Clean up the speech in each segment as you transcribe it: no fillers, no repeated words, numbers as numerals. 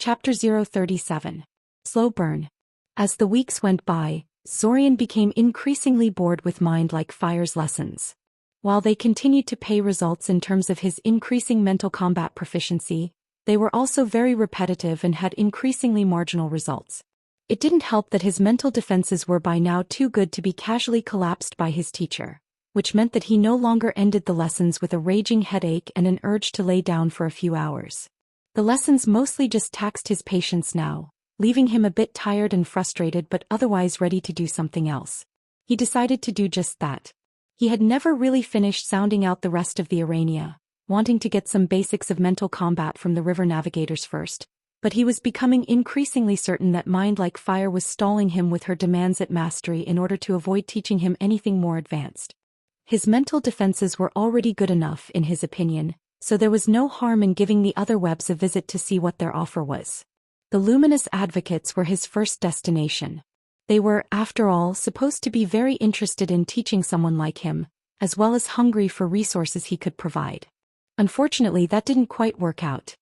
Chapter 037. Slow Burn. As the weeks went by, Zorian became increasingly bored with Mind Like Fire's lessons. While they continued to pay results in terms of his increasing mental combat proficiency, they were also very repetitive and had increasingly marginal results. It didn't help that his mental defenses were by now too good to be casually collapsed by his teacher, which meant that he no longer ended the lessons with a raging headache and an urge to lay down for a few hours. The lessons mostly just taxed his patience now, leaving him a bit tired and frustrated but otherwise ready to do something else. He decided to do just that. He had never really finished sounding out the rest of the Arania, wanting to get some basics of mental combat from the river navigators first, but he was becoming increasingly certain that Mind Like Fire was stalling him with her demands at mastery in order to avoid teaching him anything more advanced. His mental defenses were already good enough in his opinion, so there was no harm in giving the other webs a visit to see what their offer was. The Luminous Advocates were his first destination. They were, after all, supposed to be very interested in teaching someone like him, as well as hungry for resources he could provide. Unfortunately, that didn't quite work out.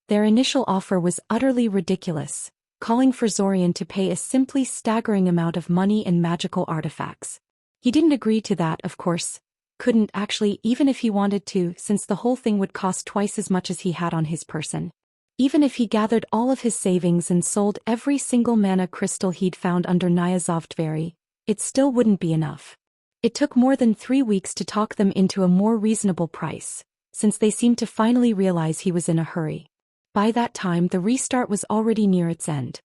Their initial offer was utterly ridiculous, calling for Zorian to pay a simply staggering amount of money and magical artifacts. He didn't agree to that, of course, couldn't actually even if he wanted to, since the whole thing would cost twice as much as he had on his person. Even if he gathered all of his savings and sold every single mana crystal he'd found under Nyazovdveri, it still wouldn't be enough. It took more than 3 weeks to talk them into a more reasonable price, since they seemed to finally realize he was in a hurry. By that time the restart was already near its end.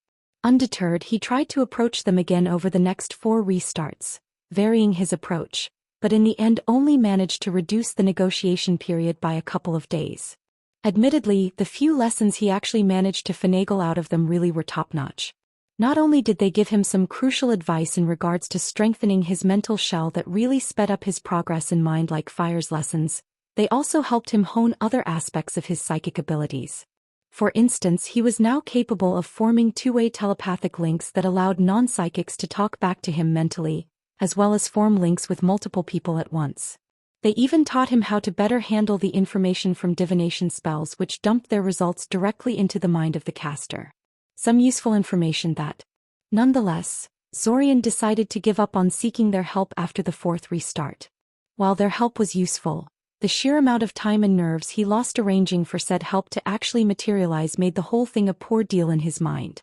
Undeterred, he tried to approach them again over the next 4 restarts, varying his approach, but in the end only managed to reduce the negotiation period by a couple of days. Admittedly, the few lessons he actually managed to finagle out of them really were top-notch. Not only did they give him some crucial advice in regards to strengthening his mental shell that really sped up his progress in Mind Like Fire's lessons, they also helped him hone other aspects of his psychic abilities. For instance, he was now capable of forming two-way telepathic links that allowed non-psychics to talk back to him mentally, as well as form links with multiple people at once. They even taught him how to better handle the information from divination spells which dumped their results directly into the mind of the caster. Some useful information that. Nonetheless, Zorian decided to give up on seeking their help after the 4th restart. While their help was useful, the sheer amount of time and nerves he lost arranging for said help to actually materialize made the whole thing a poor deal in his mind.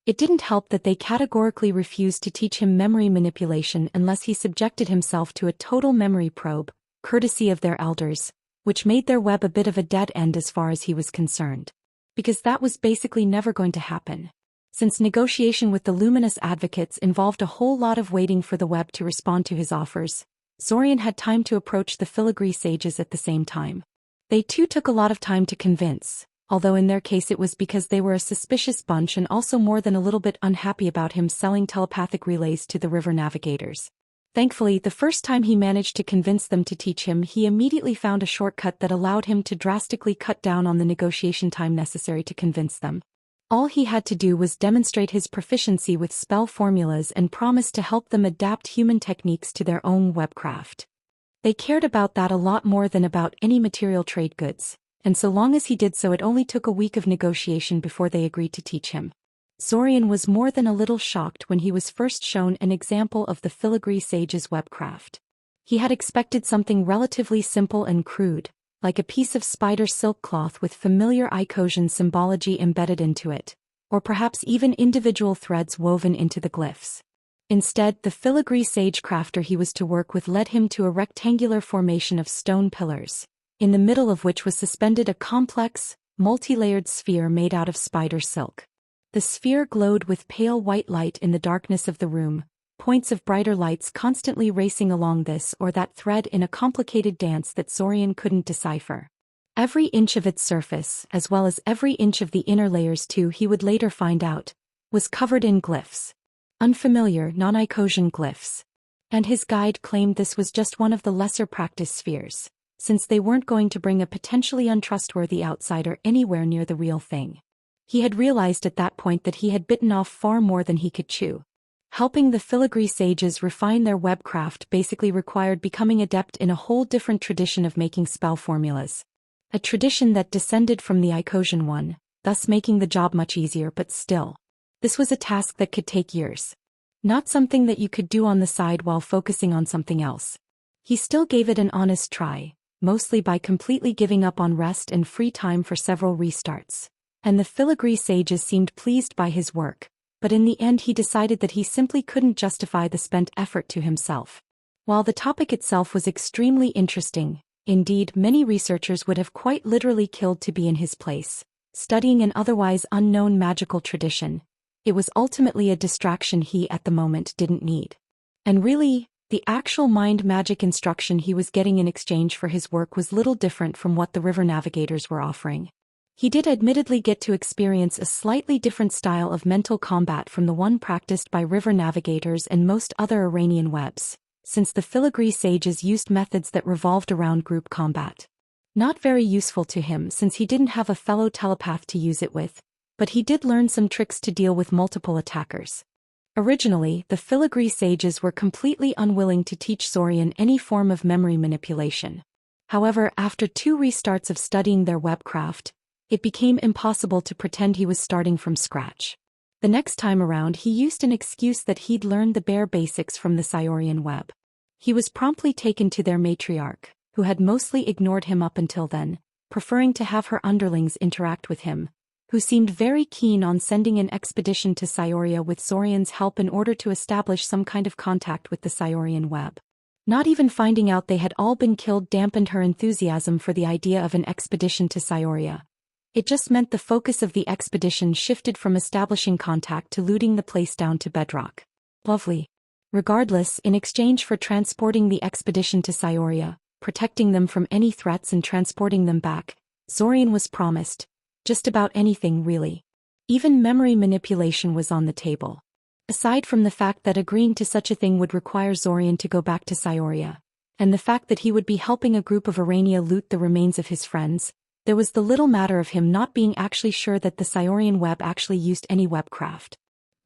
It didn't help that they categorically refused to teach him memory manipulation unless he subjected himself to a total memory probe, courtesy of their elders, which made their web a bit of a dead end as far as he was concerned. Because that was basically never going to happen. Since negotiation with the Luminous Advocates involved a whole lot of waiting for the web to respond to his offers, Zorian had time to approach the Filigree Sages at the same time. They too took a lot of time to convince, although in their case it was because they were a suspicious bunch and also more than a little bit unhappy about him selling telepathic relays to the river navigators. Thankfully, the first time he managed to convince them to teach him, he immediately found a shortcut that allowed him to drastically cut down on the negotiation time necessary to convince them. All he had to do was demonstrate his proficiency with spell formulas and promise to help them adapt human techniques to their own webcraft. They cared about that a lot more than about any material trade goods, and so long as he did so it only took a week of negotiation before they agreed to teach him. Zorian was more than a little shocked when he was first shown an example of the Filigree Sage's webcraft. He had expected something relatively simple and crude, like a piece of spider silk cloth with familiar Icosian symbology embedded into it, or perhaps even individual threads woven into the glyphs. Instead, the Filigree Sage crafter he was to work with led him to a rectangular formation of stone pillars, in the middle of which was suspended a complex, multi-layered sphere made out of spider silk. The sphere glowed with pale white light in the darkness of the room, points of brighter lights constantly racing along this or that thread in a complicated dance that Zorian couldn't decipher. Every inch of its surface, as well as every inch of the inner layers too, he would later find out, was covered in glyphs. Unfamiliar, non-Icosian glyphs. And his guide claimed this was just one of the lesser practice spheres, since they weren't going to bring a potentially untrustworthy outsider anywhere near the real thing. He had realized at that point that he had bitten off far more than he could chew. Helping the Filigree Sages refine their webcraft basically required becoming adept in a whole different tradition of making spell formulas. A tradition that descended from the Icosian one, thus making the job much easier, but still. This was a task that could take years. Not something that you could do on the side while focusing on something else. He still gave it an honest try, mostly by completely giving up on rest and free time for several restarts. And the filigree sages seemed pleased by his work, but in the end he decided that he simply couldn't justify the spent effort to himself. While the topic itself was extremely interesting, indeed many researchers would have quite literally killed to be in his place, studying an otherwise unknown magical tradition, it was ultimately a distraction he at the moment didn't need. And really, the actual mind magic instruction he was getting in exchange for his work was little different from what the river navigators were offering. He did admittedly get to experience a slightly different style of mental combat from the one practiced by river navigators and most other Iranian webs, since the filigree sages used methods that revolved around group combat. Not very useful to him since he didn't have a fellow telepath to use it with, but he did learn some tricks to deal with multiple attackers. Originally, the filigree sages were completely unwilling to teach Zorian any form of memory manipulation. However, after 2 restarts of studying their webcraft, it became impossible to pretend he was starting from scratch. The next time around he used an excuse that he'd learned the bare basics from the Saurian web. He was promptly taken to their matriarch, who had mostly ignored him up until then, preferring to have her underlings interact with him, who seemed very keen on sending an expedition to Syoria with Zorian's help in order to establish some kind of contact with the Syorean web. Not even finding out they had all been killed dampened her enthusiasm for the idea of an expedition to Syoria. It just meant the focus of the expedition shifted from establishing contact to looting the place down to bedrock. Lovely. Regardless, in exchange for transporting the expedition to Syoria, protecting them from any threats and transporting them back, Zorian was promised just about anything really. Even memory manipulation was on the table. Aside from the fact that agreeing to such a thing would require Zorian to go back to Syoria, and the fact that he would be helping a group of Arania loot the remains of his friends, there was the little matter of him not being actually sure that the Syorean web actually used any webcraft.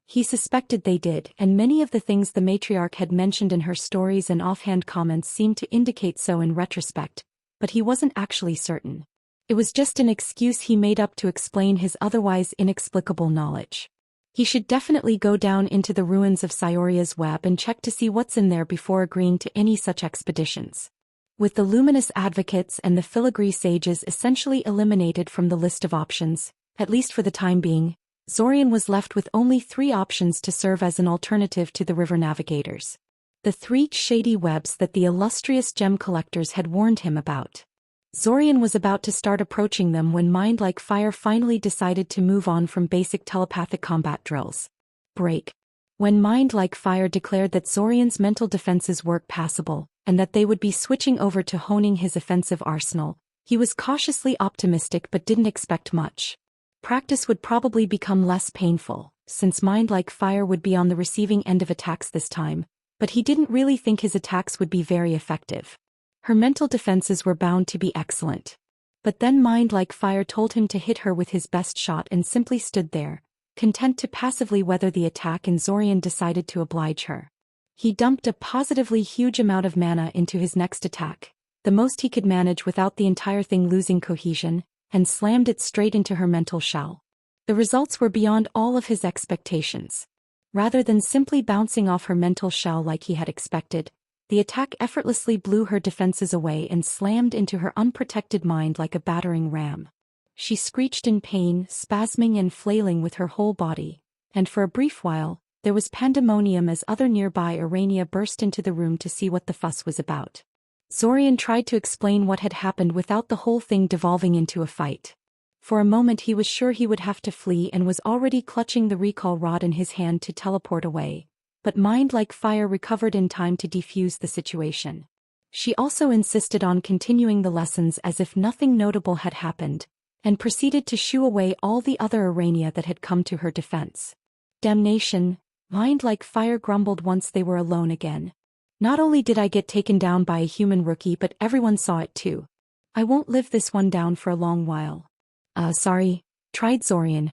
He suspected they did, and many of the things the matriarch had mentioned in her stories and offhand comments seemed to indicate so in retrospect, but he wasn't actually certain. It was just an excuse he made up to explain his otherwise inexplicable knowledge. He should definitely go down into the ruins of Syoria's web and check to see what's in there before agreeing to any such expeditions. With the luminous advocates and the filigree sages essentially eliminated from the list of options, at least for the time being, Zorian was left with only 3 options to serve as an alternative to the river navigators. The 3 shady webs that the illustrious gem collectors had warned him about. Zorian was about to start approaching them when Mind Like Fire finally decided to move on from basic telepathic combat drills. Break. When Mind Like Fire declared that Zorian's mental defenses were passable, and that they would be switching over to honing his offensive arsenal, he was cautiously optimistic but didn't expect much. Practice would probably become less painful, since Mind Like Fire would be on the receiving end of attacks this time, but he didn't really think his attacks would be very effective. Her mental defenses were bound to be excellent. But then Mind Like Fire told him to hit her with his best shot and simply stood there, content to passively weather the attack, and Zorian decided to oblige her. He dumped a positively huge amount of mana into his next attack, the most he could manage without the entire thing losing cohesion, and slammed it straight into her mental shell. The results were beyond all of his expectations. Rather than simply bouncing off her mental shell like he had expected, the attack effortlessly blew her defenses away and slammed into her unprotected mind like a battering ram. She screeched in pain, spasming and flailing with her whole body, and for a brief while, there was pandemonium as other nearby Arania burst into the room to see what the fuss was about. Zorian tried to explain what had happened without the whole thing devolving into a fight. For a moment he was sure he would have to flee and was already clutching the recall rod in his hand to teleport away. But Mind Like Fire recovered in time to defuse the situation. She also insisted on continuing the lessons as if nothing notable had happened, and proceeded to shoo away all the other Arania that had come to her defense. Damnation, Mind Like Fire grumbled once they were alone again. Not only did I get taken down by a human rookie, but everyone saw it too. I won't live this one down for a long while. Sorry, tried Zorian.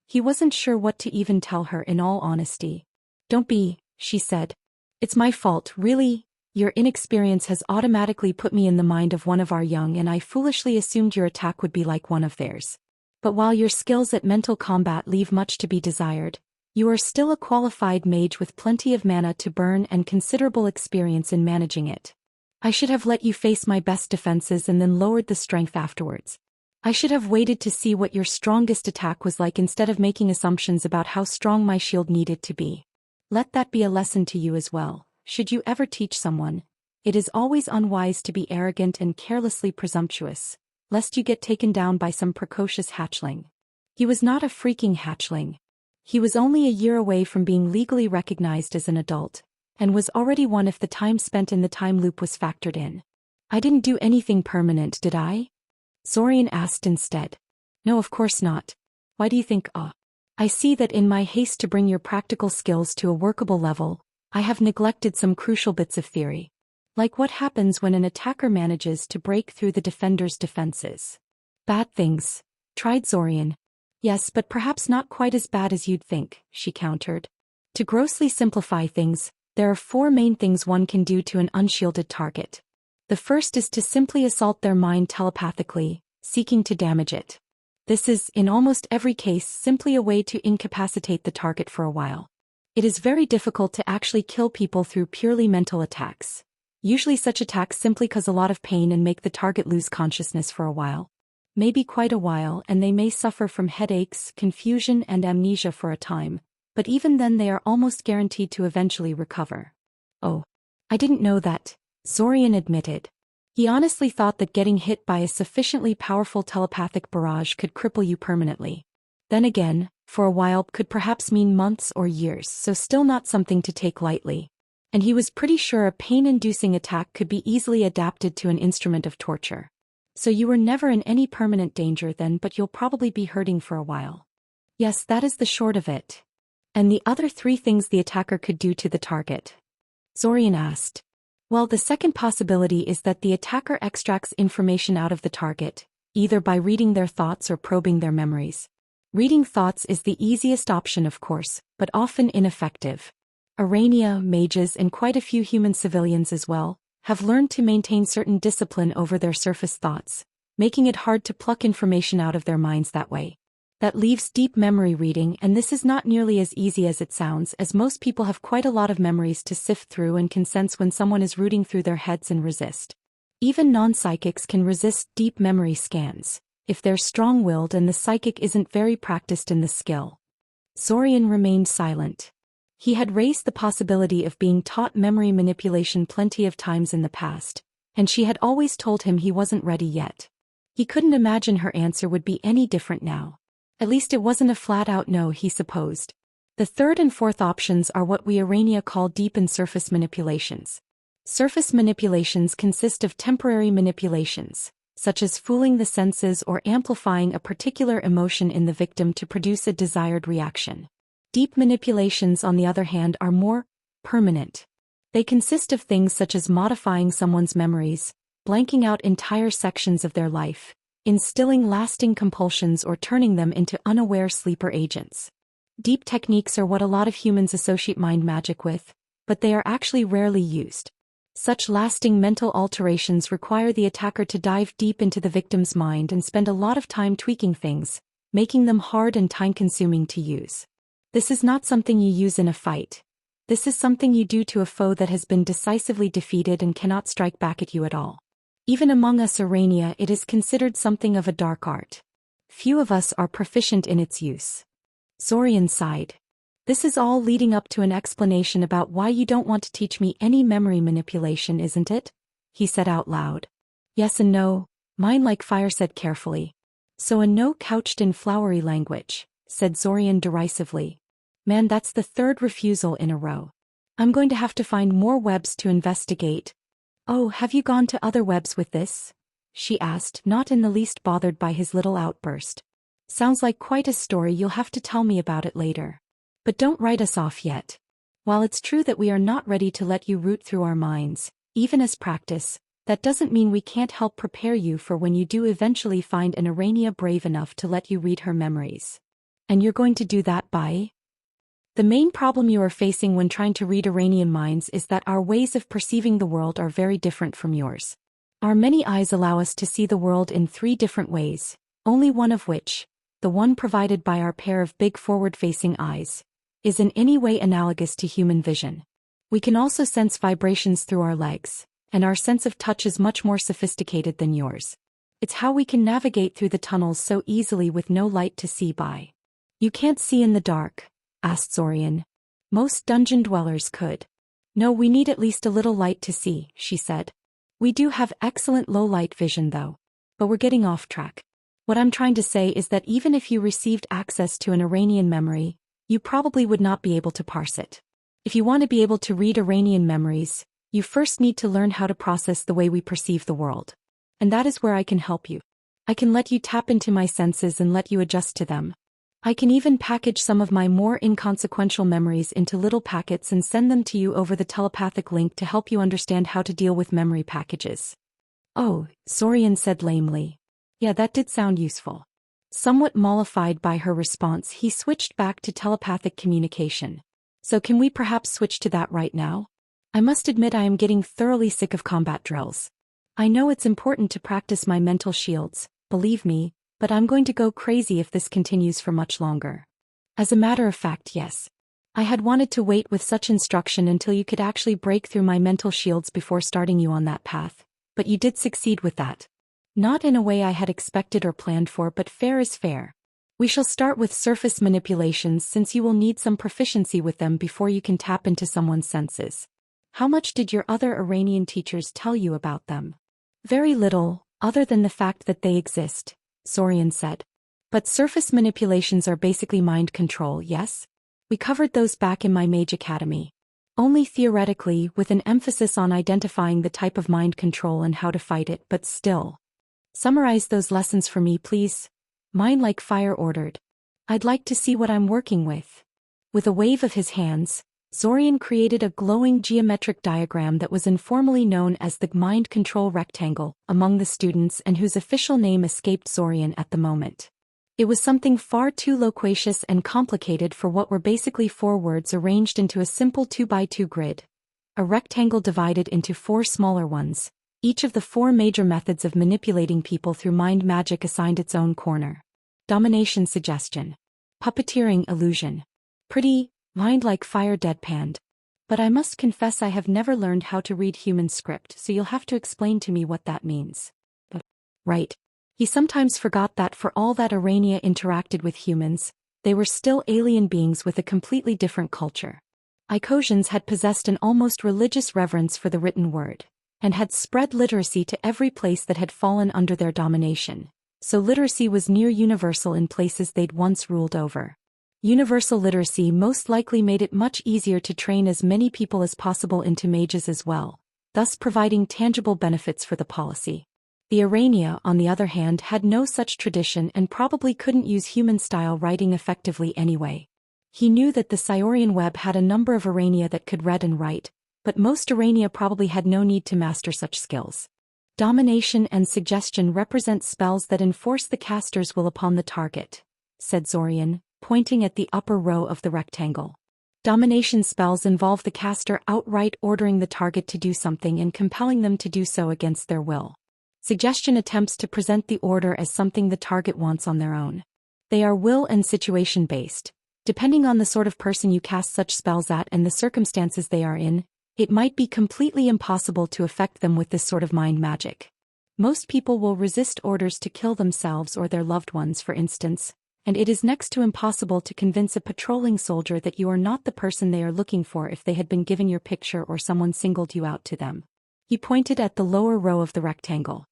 He wasn't sure what to even tell her in all honesty. Don't be, she said. It's my fault, really. Your inexperience has automatically put me in the mind of one of our young, and I foolishly assumed your attack would be like one of theirs. But while your skills at mental combat leave much to be desired, you are still a qualified mage with plenty of mana to burn and considerable experience in managing it. I should have let you face my best defenses and then lowered the strength afterwards. I should have waited to see what your strongest attack was like instead of making assumptions about how strong my shield needed to be. Let that be a lesson to you as well. Should you ever teach someone, it is always unwise to be arrogant and carelessly presumptuous, lest you get taken down by some precocious hatchling. He was not a freaking hatchling. He was only a year away from being legally recognized as an adult, and was already one if the time spent in the time loop was factored in. I didn't do anything permanent, did I? Zorian asked instead. No, of course not. Why do you think, I see that in my haste to bring your practical skills to a workable level, I have neglected some crucial bits of theory. Like what happens when an attacker manages to break through the defender's defenses. Bad things, tried Zorian. Yes, but perhaps not quite as bad as you'd think, she countered. To grossly simplify things, there are 4 main things one can do to an unshielded target. The first is to simply assault their mind telepathically, seeking to damage it. This is, in almost every case, simply a way to incapacitate the target for a while. It is very difficult to actually kill people through purely mental attacks. Usually such attacks simply cause a lot of pain and make the target lose consciousness for a while. Maybe quite a while, and they may suffer from headaches, confusion and amnesia for a time, but even then they are almost guaranteed to eventually recover. Oh, I didn't know that, Zorian admitted. He honestly thought that getting hit by a sufficiently powerful telepathic barrage could cripple you permanently. Then again, for a while could perhaps mean months or years, so still not something to take lightly. And he was pretty sure a pain-inducing attack could be easily adapted to an instrument of torture. So you were never in any permanent danger then, but you'll probably be hurting for a while. Yes, that is the short of it. And the other 3 things the attacker could do to the target? Zorian asked. Well, the second possibility is that the attacker extracts information out of the target, either by reading their thoughts or probing their memories. Reading thoughts is the easiest option, of course, but often ineffective. Arania, mages, and quite a few human civilians as well, have learned to maintain certain discipline over their surface thoughts, making it hard to pluck information out of their minds that way. That leaves deep memory reading, and this is not nearly as easy as it sounds, as most people have quite a lot of memories to sift through and can sense when someone is rooting through their heads and resist. Even non-psychics can resist deep memory scans, if they're strong-willed and the psychic isn't very practiced in the skill. Zorian remained silent. He had raised the possibility of being taught memory manipulation plenty of times in the past, and she had always told him he wasn't ready yet. He couldn't imagine her answer would be any different now. At least it wasn't a flat-out no, he supposed. The third and fourth options are what we Arania call deep and surface manipulations. Surface manipulations consist of temporary manipulations, such as fooling the senses or amplifying a particular emotion in the victim to produce a desired reaction. Deep manipulations, on the other hand, are more permanent. They consist of things such as modifying someone's memories, blanking out entire sections of their life, instilling lasting compulsions, or turning them into unaware sleeper agents. Deep techniques are what a lot of humans associate mind magic with, but they are actually rarely used. Such lasting mental alterations require the attacker to dive deep into the victim's mind and spend a lot of time tweaking things, making them hard and time-consuming to use. This is not something you use in a fight. This is something you do to a foe that has been decisively defeated and cannot strike back at you at all. Even among us Arania, it is considered something of a dark art. Few of us are proficient in its use. Zorian sighed. This is all leading up to an explanation about why you don't want to teach me any memory manipulation, isn't it? He said out loud. Yes and no, Mine Like Fire said carefully. So a no couched in flowery language, said Zorian derisively. Man, that's the 3rd refusal in a row. I'm going to have to find more webs to investigate. Oh, have you gone to other webs with this? She asked, not in the least bothered by his little outburst. Sounds like quite a story. You'll have to tell me about it later. But don't write us off yet. While it's true that we are not ready to let you root through our minds, even as practice, that doesn't mean we can't help prepare you for when you do eventually find an Arania brave enough to let you read her memories. And you're going to do that by? The main problem you are facing when trying to read Aranian minds is that our ways of perceiving the world are very different from yours. Our many eyes allow us to see the world in 3 different ways, only one of which, the one provided by our pair of big forward-facing eyes, is in any way analogous to human vision. We can also sense vibrations through our legs, and our sense of touch is much more sophisticated than yours. It's how we can navigate through the tunnels so easily with no light to see by. You can't see in the dark? Asked Zorian. Most dungeon dwellers could. No, we need at least a little light to see, she said. We do have excellent low-light vision though. But we're getting off track. What I'm trying to say is that even if you received access to an Iranian memory, you probably would not be able to parse it. If you want to be able to read Iranian memories, you first need to learn how to process the way we perceive the world. And that is where I can help you. I can let you tap into my senses and let you adjust to them. I can even package some of my more inconsequential memories into little packets and send them to you over the telepathic link to help you understand how to deal with memory packages. Oh, Zorian said lamely. Yeah, that did sound useful. Somewhat mollified by her response, he switched back to telepathic communication. So can we perhaps switch to that right now? I must admit I am getting thoroughly sick of combat drills. I know it's important to practice my mental shields, believe me, but I'm going to go crazy if this continues for much longer. As a matter of fact, yes. I had wanted to wait with such instruction until you could actually break through my mental shields before starting you on that path, but you did succeed with that. Not in a way I had expected or planned for, but fair is fair. We shall start with surface manipulations since you will need some proficiency with them before you can tap into someone's senses. How much did your other Iranian teachers tell you about them? Very little, other than the fact that they exist, Zorian said. But surface manipulations are basically mind control, yes? We covered those back in my Mage Academy. Only theoretically, with an emphasis on identifying the type of mind control and how to fight it, but still. Summarize those lessons for me, please. Mind like fire ordered. I'd like to see what I'm working with. With a wave of his hands, Zorian created a glowing geometric diagram that was informally known as the mind control rectangle among the students and whose official name escaped Zorian at the moment. It was something far too loquacious and complicated for what were basically 4 words arranged into a simple 2x2 grid. A rectangle divided into 4 smaller ones. Each of the 4 major methods of manipulating people through mind magic assigned its own corner. Domination, suggestion. Puppeteering, illusion. Pretty, mind-like fire, deadpanned. But I must confess I have never learned how to read human script, so you'll have to explain to me what that means. Right. He sometimes forgot that for all that Arania interacted with humans, they were still alien beings with a completely different culture. Icosians had possessed an almost religious reverence for the written word, and had spread literacy to every place that had fallen under their domination, so literacy was near universal in places they'd once ruled over. Universal literacy most likely made it much easier to train as many people as possible into mages as well, thus providing tangible benefits for the policy. The Arania, on the other hand, had no such tradition and probably couldn't use human-style writing effectively anyway. He knew that the Siorian web had a number of Arania that could read and write, but most Arania probably had no need to master such skills. Domination and suggestion represent spells that enforce the caster's will upon the target, said Zorian, pointing at the upper row of the rectangle. Domination spells involve the caster outright ordering the target to do something and compelling them to do so against their will. Suggestion attempts to present the order as something the target wants on their own. They are will and situation-based. Depending on the sort of person you cast such spells at and the circumstances they are in, it might be completely impossible to affect them with this sort of mind magic. Most people will resist orders to kill themselves or their loved ones, for instance, and it is next to impossible to convince a patrolling soldier that you are not the person they are looking for if they had been given your picture or someone singled you out to them. He pointed at the lower row of the rectangle.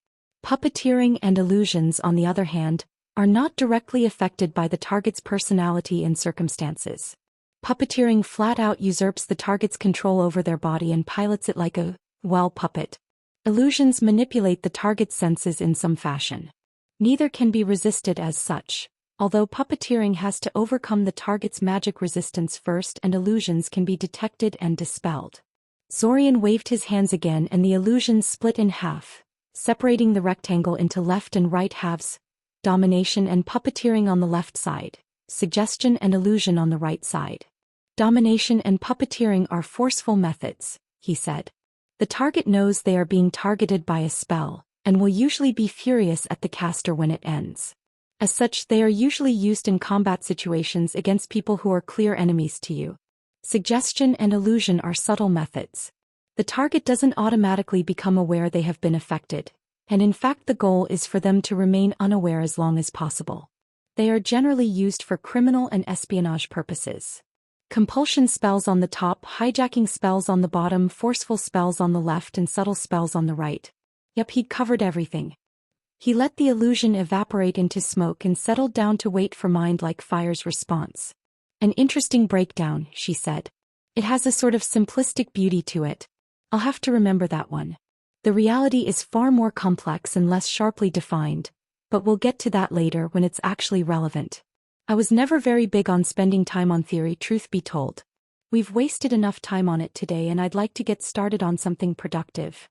Puppeteering and illusions, on the other hand, are not directly affected by the target's personality and circumstances. Puppeteering flat-out usurps the target's control over their body and pilots it like a, well, puppet. Illusions manipulate the target's senses in some fashion. Neither can be resisted as such, although puppeteering has to overcome the target's magic resistance first and illusions can be detected and dispelled. Zorian waved his hands again and the illusions split in half, separating the rectangle into left and right halves, domination and puppeteering on the left side, suggestion and illusion on the right side. Domination and puppeteering are forceful methods, he said. The target knows they are being targeted by a spell, and will usually be furious at the caster when it ends. As such, they are usually used in combat situations against people who are clear enemies to you. Suggestion and illusion are subtle methods. The target doesn't automatically become aware they have been affected, and in fact the goal is for them to remain unaware as long as possible. They are generally used for criminal and espionage purposes. Compulsion spells on the top, hijacking spells on the bottom, forceful spells on the left, and subtle spells on the right. Yep, he'd covered everything. He let the illusion evaporate into smoke and settled down to wait for Mind Like Fire's response. An interesting breakdown, she said. It has a sort of simplistic beauty to it. I'll have to remember that one. The reality is far more complex and less sharply defined, but we'll get to that later when it's actually relevant. I was never very big on spending time on theory, truth be told. We've wasted enough time on it today and I'd like to get started on something productive.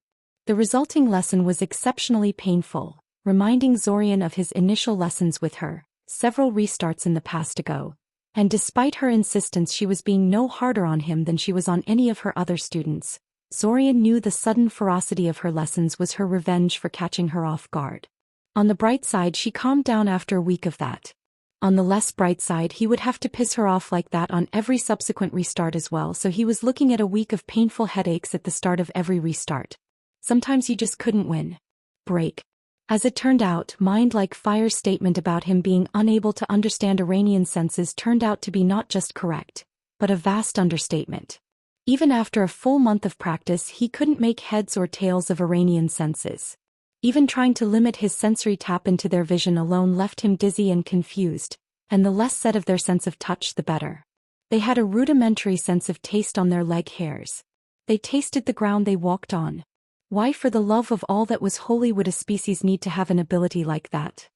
The resulting lesson was exceptionally painful, reminding Zorian of his initial lessons with her, several restarts in the past ago, and despite her insistence she was being no harder on him than she was on any of her other students, Zorian knew the sudden ferocity of her lessons was her revenge for catching her off guard. On the bright side, she calmed down after a week of that. On the less bright side, he would have to piss her off like that on every subsequent restart as well, so he was looking at a week of painful headaches at the start of every restart. Sometimes you just couldn't win. Break. As it turned out, Mind Like Fire's statement about him being unable to understand Iranian senses turned out to be not just correct, but a vast understatement. Even after a full month of practice, he couldn't make heads or tails of Iranian senses. Even trying to limit his sensory tap into their vision alone left him dizzy and confused, and the less said of their sense of touch the better. They had a rudimentary sense of taste on their leg hairs. They tasted the ground they walked on. Why for the love of all that was holy would a species need to have an ability like that?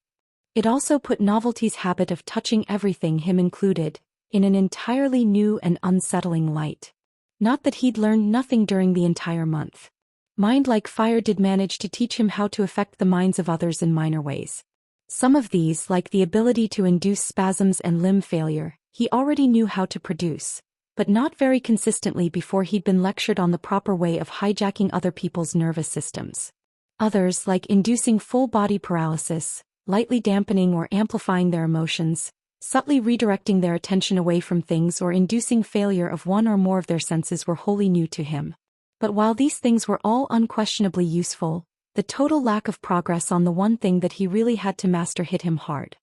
It also put Novelty's habit of touching everything, him included, in an entirely new and unsettling light. Not that he'd learned nothing during the entire month. Mind Like Fire did manage to teach him how to affect the minds of others in minor ways. Some of these, like the ability to induce spasms and limb failure, he already knew how to produce, but not very consistently before he'd been lectured on the proper way of hijacking other people's nervous systems. Others, like inducing full body paralysis, lightly dampening or amplifying their emotions, subtly redirecting their attention away from things, or inducing failure of one or more of their senses, were wholly new to him. But while these things were all unquestionably useful, the total lack of progress on the one thing that he really had to master hit him hard.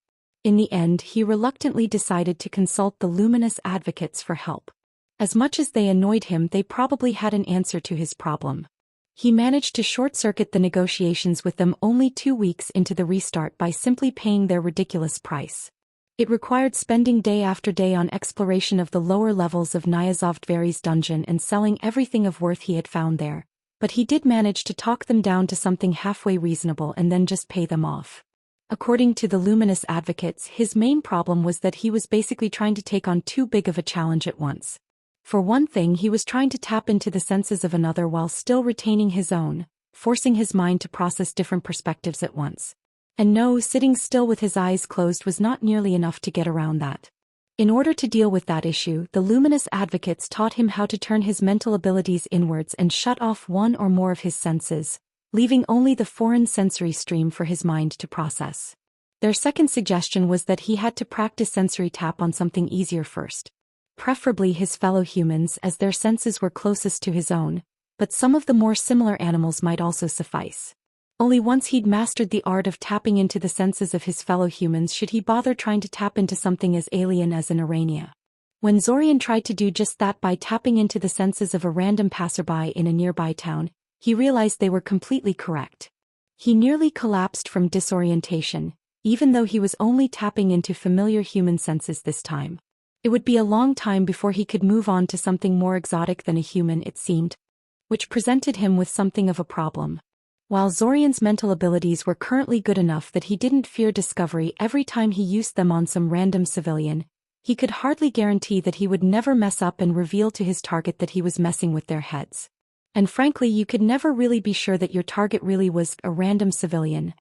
In the end, he reluctantly decided to consult the luminous advocates for help. As much as they annoyed him, they probably had an answer to his problem. He managed to short-circuit the negotiations with them only 2 weeks into the restart by simply paying their ridiculous price. It required spending day after day on exploration of the lower levels of Nyazovdveri's dungeon and selling everything of worth he had found there, but he did manage to talk them down to something halfway reasonable and then just pay them off. According to the luminous advocates, his main problem was that he was basically trying to take on too big of a challenge at once. For one thing, he was trying to tap into the senses of another while still retaining his own, forcing his mind to process different perspectives at once. And no, sitting still with his eyes closed was not nearly enough to get around that. In order to deal with that issue, the luminous advocates taught him how to turn his mental abilities inwards and shut off one or more of his senses, leaving only the foreign sensory stream for his mind to process. Their second suggestion was that he had to practice sensory tap on something easier first. Preferably his fellow humans, as their senses were closest to his own, but some of the more similar animals might also suffice. Only once he'd mastered the art of tapping into the senses of his fellow humans should he bother trying to tap into something as alien as an Arania. When Zorian tried to do just that by tapping into the senses of a random passerby in a nearby town, he realized they were completely correct. He nearly collapsed from disorientation, even though he was only tapping into familiar human senses this time. It would be a long time before he could move on to something more exotic than a human, it seemed, which presented him with something of a problem. While Zorian's mental abilities were currently good enough that he didn't fear discovery every time he used them on some random civilian, he could hardly guarantee that he would never mess up and reveal to his target that he was messing with their heads. And frankly, you could never really be sure that your target really was a random civilian.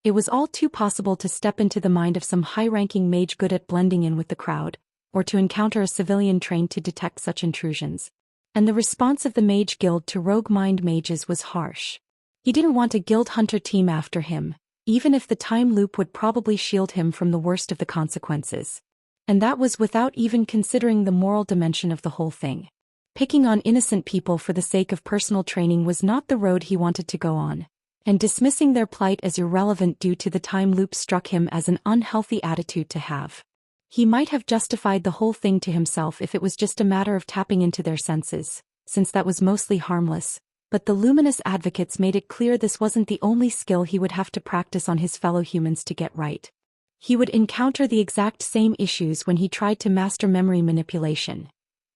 It was all too possible to step into the mind of some high-ranking mage good at blending in with the crowd, or to encounter a civilian trained to detect such intrusions. And the response of the Mage Guild to rogue mind mages was harsh. He didn't want a guild hunter team after him, even if the time loop would probably shield him from the worst of the consequences. And that was without even considering the moral dimension of the whole thing. Picking on innocent people for the sake of personal training was not the road he wanted to go on, and dismissing their plight as irrelevant due to the time loop struck him as an unhealthy attitude to have. He might have justified the whole thing to himself if it was just a matter of tapping into their senses, since that was mostly harmless, but the luminous advocates made it clear this wasn't the only skill he would have to practice on his fellow humans to get right. He would encounter the exact same issues when he tried to master memory manipulation.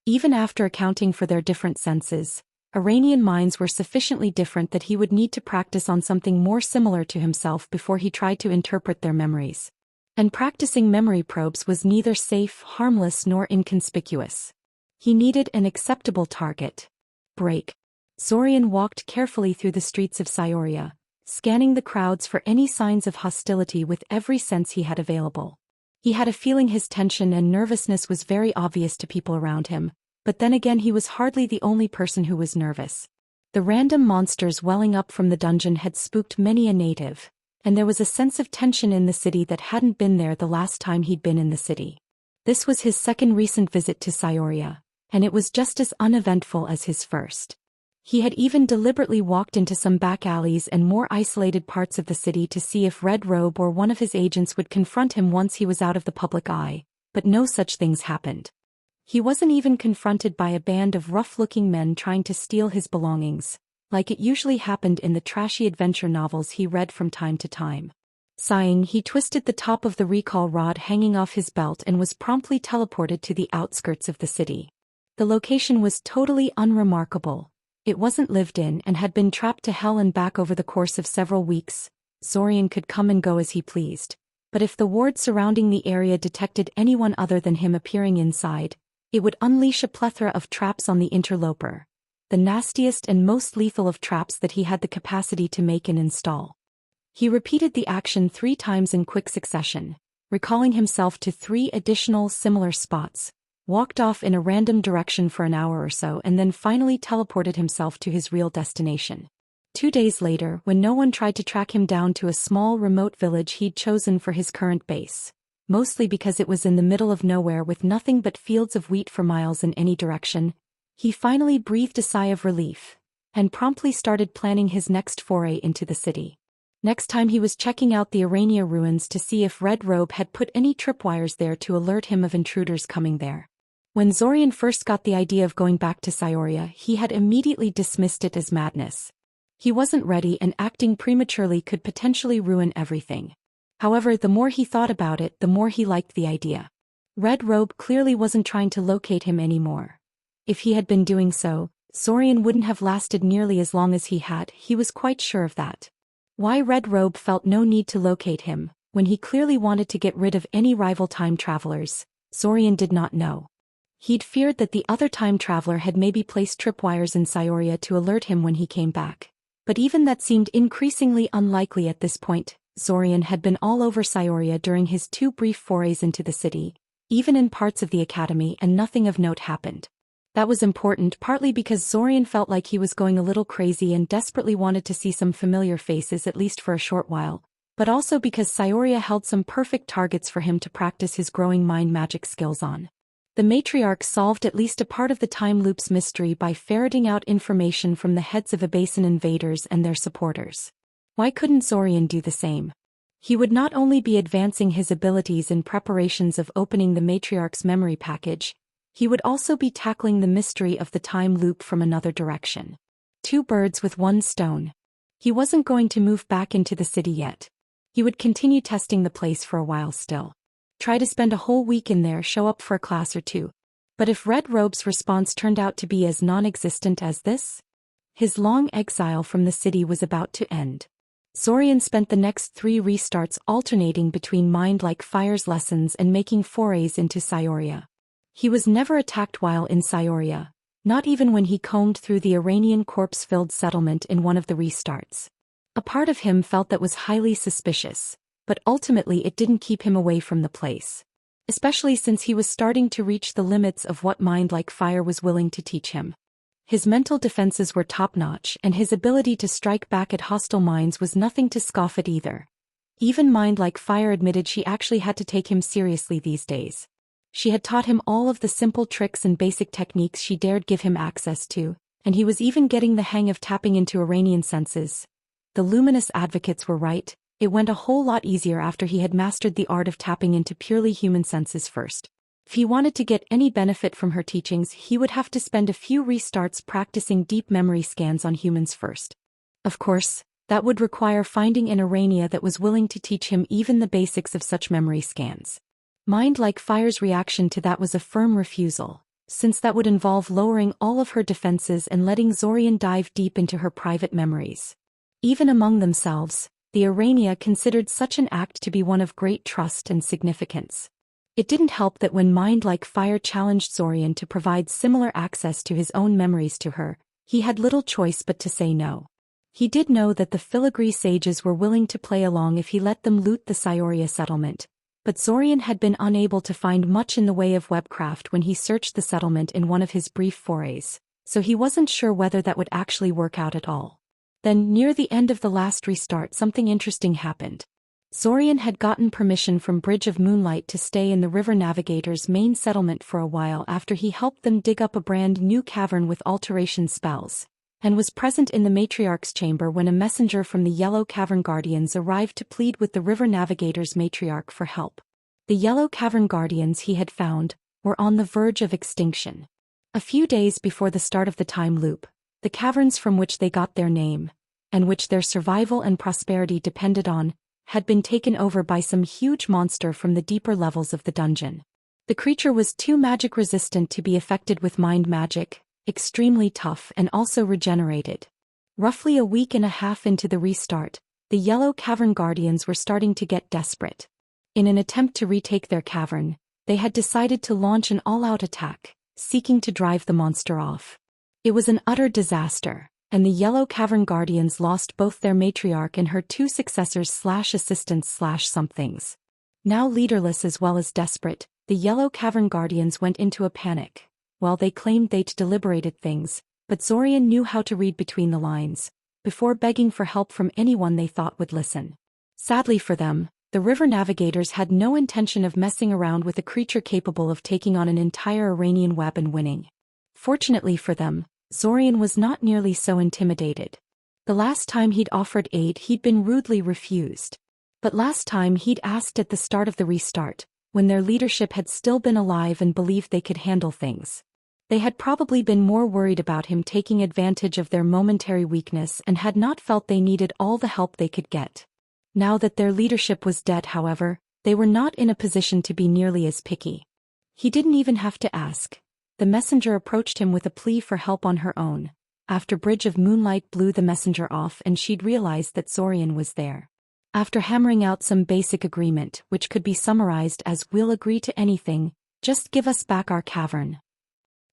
Even after accounting for their different senses, Iranian minds were sufficiently different that he would need to practice on something more similar to himself before he tried to interpret their memories. And practicing memory probes was neither safe, harmless, nor inconspicuous. He needed an acceptable target. Break. Zorian walked carefully through the streets of Syoria, scanning the crowds for any signs of hostility with every sense he had available. He had a feeling his tension and nervousness was very obvious to people around him, but then again he was hardly the only person who was nervous. The random monsters welling up from the dungeon had spooked many a native, and there was a sense of tension in the city that hadn't been there the last time he'd been in the city. This was his second recent visit to Syoria, and it was just as uneventful as his first. He had even deliberately walked into some back alleys and more isolated parts of the city to see if Red Robe or one of his agents would confront him once he was out of the public eye, but no such things happened. He wasn't even confronted by a band of rough-looking men trying to steal his belongings, like it usually happened in the trashy adventure novels he read from time to time. Sighing, he twisted the top of the recall rod hanging off his belt and was promptly teleported to the outskirts of the city. The location was totally unremarkable. It wasn't lived in and had been trapped to hell and back over the course of several weeks. Zorian could come and go as he pleased, but if the ward surrounding the area detected anyone other than him appearing inside, it would unleash a plethora of traps on the interloper, the nastiest and most lethal of traps that he had the capacity to make and install. He repeated the action 3 times in quick succession, recalling himself to 3 additional similar spots, walked off in a random direction for an hour or so and then finally teleported himself to his real destination. 2 days later, when no one tried to track him down to a small remote village he'd chosen for his current base, mostly because it was in the middle of nowhere with nothing but fields of wheat for miles in any direction, he finally breathed a sigh of relief, and promptly started planning his next foray into the city. Next time he was checking out the Arania ruins to see if Red Robe had put any tripwires there to alert him of intruders coming there. When Zorian first got the idea of going back to Syoria, he had immediately dismissed it as madness. He wasn't ready and acting prematurely could potentially ruin everything. However, the more he thought about it, the more he liked the idea. Red Robe clearly wasn't trying to locate him anymore. If he had been doing so, Zorian wouldn't have lasted nearly as long as he had, he was quite sure of that. Why Red Robe felt no need to locate him, when he clearly wanted to get rid of any rival time travelers, Zorian did not know. He'd feared that the other time traveler had maybe placed tripwires in Syoria to alert him when he came back. But even that seemed increasingly unlikely at this point. Zorian had been all over Syoria during his 2 brief forays into the city, even in parts of the academy, and nothing of note happened. That was important partly because Zorian felt like he was going a little crazy and desperately wanted to see some familiar faces at least for a short while, but also because Syoria held some perfect targets for him to practice his growing mind magic skills on. The matriarch solved at least a part of the time loop's mystery by ferreting out information from the heads of Abasan invaders and their supporters. Why couldn't Zorian do the same? He would not only be advancing his abilities in preparations of opening the matriarch's memory package, he would also be tackling the mystery of the time loop from another direction. 2 birds with 1 stone. He wasn't going to move back into the city yet. He would continue testing the place for a while still. Try to spend a whole week in there, show up for a class or 2. But if Red Robe's response turned out to be as non-existent as this, his long exile from the city was about to end. Zorian spent the next 3 restarts alternating between Mind Like Fire's lessons and making forays into Syoria. He was never attacked while in Syoria, not even when he combed through the Iranian corpse-filled settlement in one of the restarts. A part of him felt that was highly suspicious, but ultimately it didn't keep him away from the place. Especially since he was starting to reach the limits of what Mind Like Fire was willing to teach him. His mental defenses were top-notch and his ability to strike back at hostile minds was nothing to scoff at either. Even Mind Like Fire admitted she actually had to take him seriously these days. She had taught him all of the simple tricks and basic techniques she dared give him access to, and he was even getting the hang of tapping into Iranian senses. The luminous advocates were right, it went a whole lot easier after he had mastered the art of tapping into purely human senses first. If he wanted to get any benefit from her teachings, he would have to spend a few restarts practicing deep memory scans on humans first. Of course, that would require finding an Irania that was willing to teach him even the basics of such memory scans. Mind Like Fire's reaction to that was a firm refusal, since that would involve lowering all of her defenses and letting Zorian dive deep into her private memories. Even among themselves, the Irania considered such an act to be one of great trust and significance. It didn't help that when Mind Like Fire challenged Zorian to provide similar access to his own memories to her, he had little choice but to say no. He did know that the filigree sages were willing to play along if he let them loot the Scioria settlement, but Zorian had been unable to find much in the way of webcraft when he searched the settlement in one of his brief forays, so he wasn't sure whether that would actually work out at all. Then, near the end of the last restart, something interesting happened. Zorian had gotten permission from Bridge of Moonlight to stay in the River Navigator's main settlement for a while after he helped them dig up a brand new cavern with alteration spells, and was present in the Matriarch's chamber when a messenger from the Yellow Cavern Guardians arrived to plead with the River Navigator's Matriarch for help. The Yellow Cavern Guardians, he had found, were on the verge of extinction. A few days before the start of the time loop, the caverns from which they got their name, and which their survival and prosperity depended on, had been taken over by some huge monster from the deeper levels of the dungeon. The creature was too magic-resistant to be affected with mind magic, extremely tough and also regenerated. Roughly a week and a half into the restart, the Yellow Cavern Guardians were starting to get desperate. In an attempt to retake their cavern, they had decided to launch an all-out attack, seeking to drive the monster off. It was an utter disaster, and the Yellow Cavern Guardians lost both their matriarch and her two successors/assistants/somethings. Now leaderless as well as desperate, the Yellow Cavern Guardians went into a panic. While they claimed they'd deliberated things, but Zorian knew how to read between the lines, before begging for help from anyone they thought would listen. Sadly for them, the River Navigators had no intention of messing around with a creature capable of taking on an entire Iranian web and winning. Fortunately for them, Zorian was not nearly so intimidated. The last time he'd offered aid, he'd been rudely refused. But last time he'd asked at the start of the restart, when their leadership had still been alive and believed they could handle things. They had probably been more worried about him taking advantage of their momentary weakness and had not felt they needed all the help they could get. Now that their leadership was dead, however, they were not in a position to be nearly as picky. He didn't even have to ask. The messenger approached him with a plea for help on her own, after Bridge of Moonlight blew the messenger off and she'd realized that Zorian was there. After hammering out some basic agreement, which could be summarized as "we'll agree to anything, just give us back our cavern,"